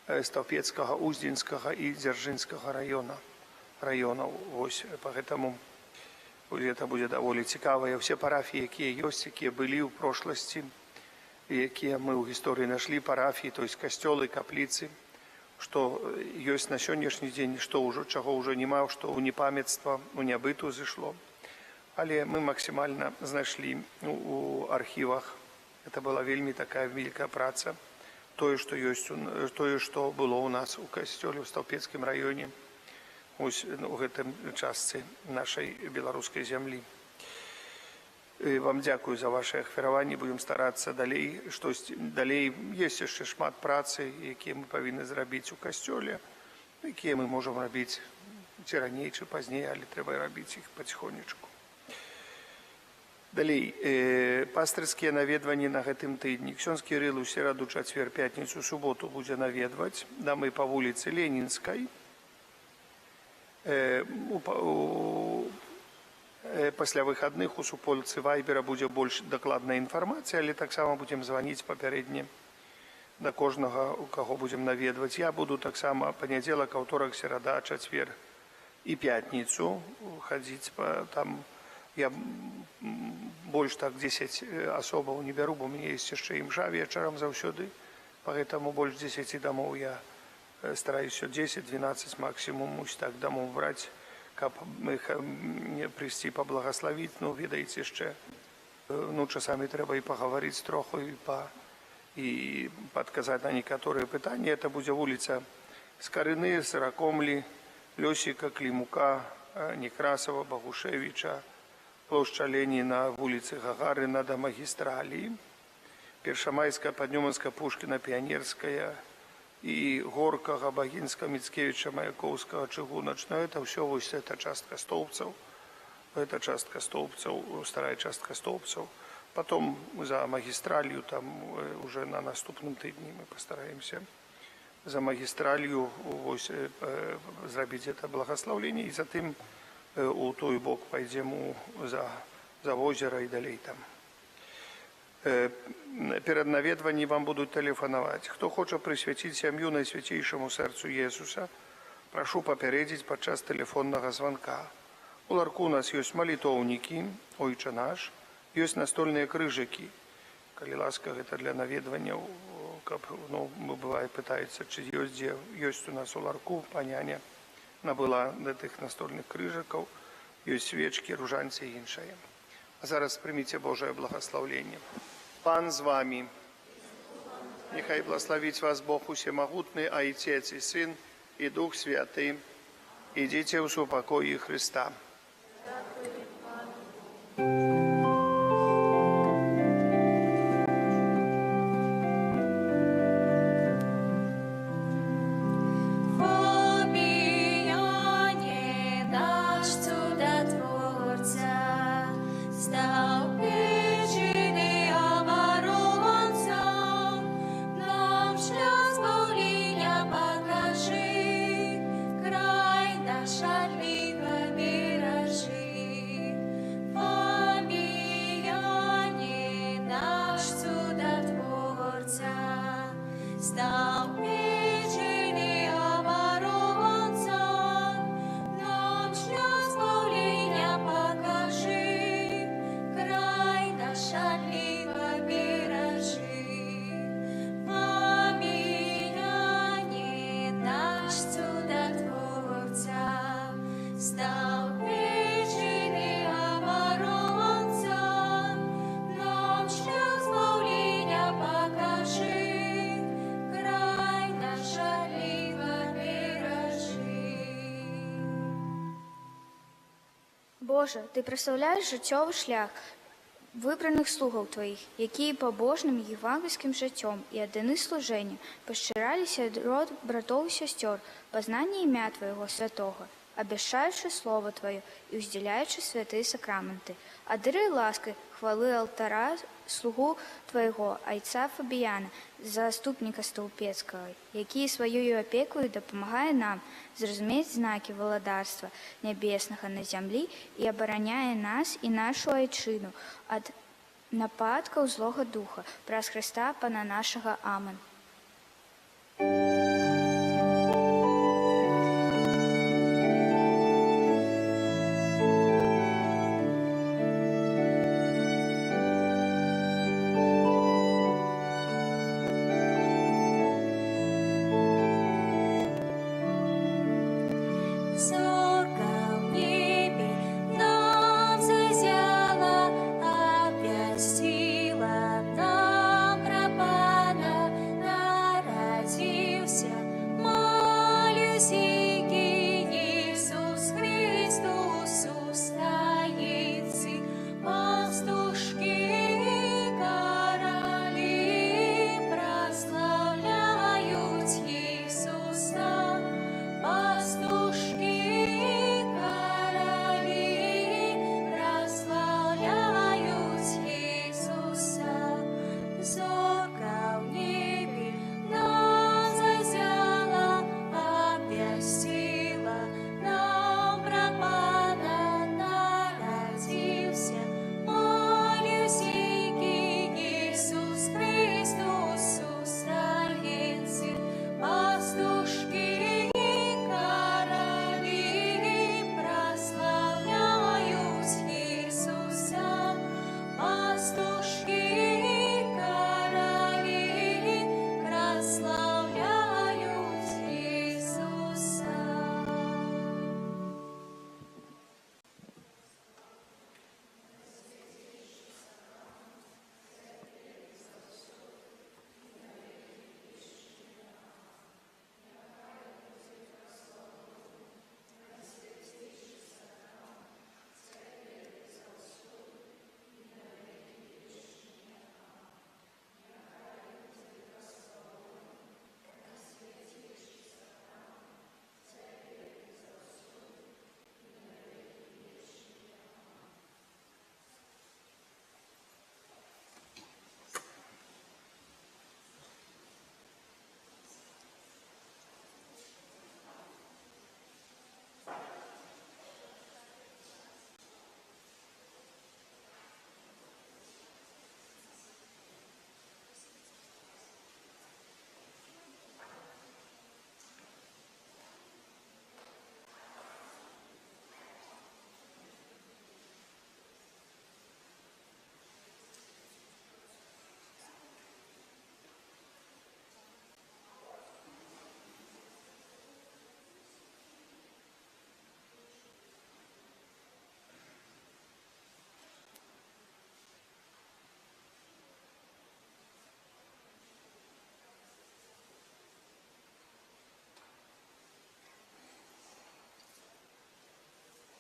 Стаўпецкага, Уздзенскага і Дзяржынскага раёнаў. Вось пагэтаму гэта будзе даволі цікава. Ўсе парафіі, якія ёсць, якія былі ў прошласці, якія мы ў гісторыі нашлі парафіі, то есть касцёлы, капліцы, што ёсць на сённяшні дзень, што ўжо чаго ўжо няма, што ў непамятства, у нябыту зышло. Але мы максімальна знайшлі у архівах. Гэта была вельмі такая вялікая праца. Тое, што ёсць, тое, што было ў нас у касцёле ў Стаўпецкім раёне, ось у гэтым частцы нашай беларускай зямлі. Вам дзякую за ваше ахвяраванне, будем старацца далей, штосьці далей. Ёсць яшчэ шмат працы, якія мы павінны зрабіць у касцёле, якія мы можам рабіць ці раней, ці пазней, але трэба рабіць іх паціхонечку. Далей, пастырскія наведванні на гэтым тыдні. Ксёндз Кірыл у сераду, чацвер, пятніцу, суботу будзе наведваць. Дамы па вуліцы Ленінскай. Пасля выхадных у суполцы Вайбера будзе больш дакладная інфармацыя, але таксама будзем званіць папярэдне да кожнага, у каго будзем наведваць. Я буду таксама панядзелак, аўторак, серада, чацвер і пятніцу хадзіць там. Я больш так 10 асобаў не бяру, бо у мяне ёсць яшчэ імжа вечарам заўсёды. Пагэтаму больш 10 дамоў я стараюся 10-12 максімум так дамоў браць, каб іх прыйсці паблагаславіць. Ну, ведаеце, яшчэ часамі трэба і пагаварыць троху і падказаць на некаторыя пытанні. Это будзе вуліца Скарыны, Сыракомлі, Лёсіка, Клімука, Некрасава, Багушевіча, плошча Леніна, вуліцы Гагарына да Магістраліі, Першамайская, Паднёманская, Пушкіна, Піянерская і Горкага, Багінска, Міцкевіча, Маяковскага, Чыгуначная. Это ўсё вось эта частка Стоўбцаў. Это частка Стоўбцаў, старая частка Стоўбцаў. Потом за Магістралію, там уже на наступным тыдні мы пастараемся за Магістралію вось зрабіць это благаслаўленне, і затым у той бок пойдзем за возера і далей там. Перад наведваннем вам будуць тэлефанаваць. Хто хоча прысвяціць сям'ю Найсвяцейшаму сэрцу Jesуса, прашу папярэдзіць падчас тэлефоннага званка. У ларку у нас ёсць малітоўнікі, Ойча наш, ёсць настольныя крыжыкі. Калі ласка, гэта для наведванняў, каб, бывае, пытаецца, ці ёсць дзе. Ёсць у нас у ларку, паняня набыла да тых настольных крыжыкаў, ёсць свечкі, ружанцы і іншае. А зараз прыміце Божае благаслаўленне. Пан з вамі. Нехай благословить вас Бог усемогутный, Отец и Сын, и Дух Святый. Идите в супокое Христа. Край наш, альбина, мира. Боже, Ти прославляєш життєвий шлях вибраних слугаў Твоїх, які побожним євангельським життям і адданы служенню поширалися ад род братоў і сестер, познання ім'я Твоего святого, обещаючи Слово Твое і узділяючи святые сакраменти. Одари лаской хвали алтара слугу Твоего, айца Фабіяна, заступника Столпецького, який своєю опекою допомагає нам зрозуміти знаки володарства небесного на землі і обороняє нас і нашу айчину від нападків злого духа. Праз Христа Пана нашого. Амен.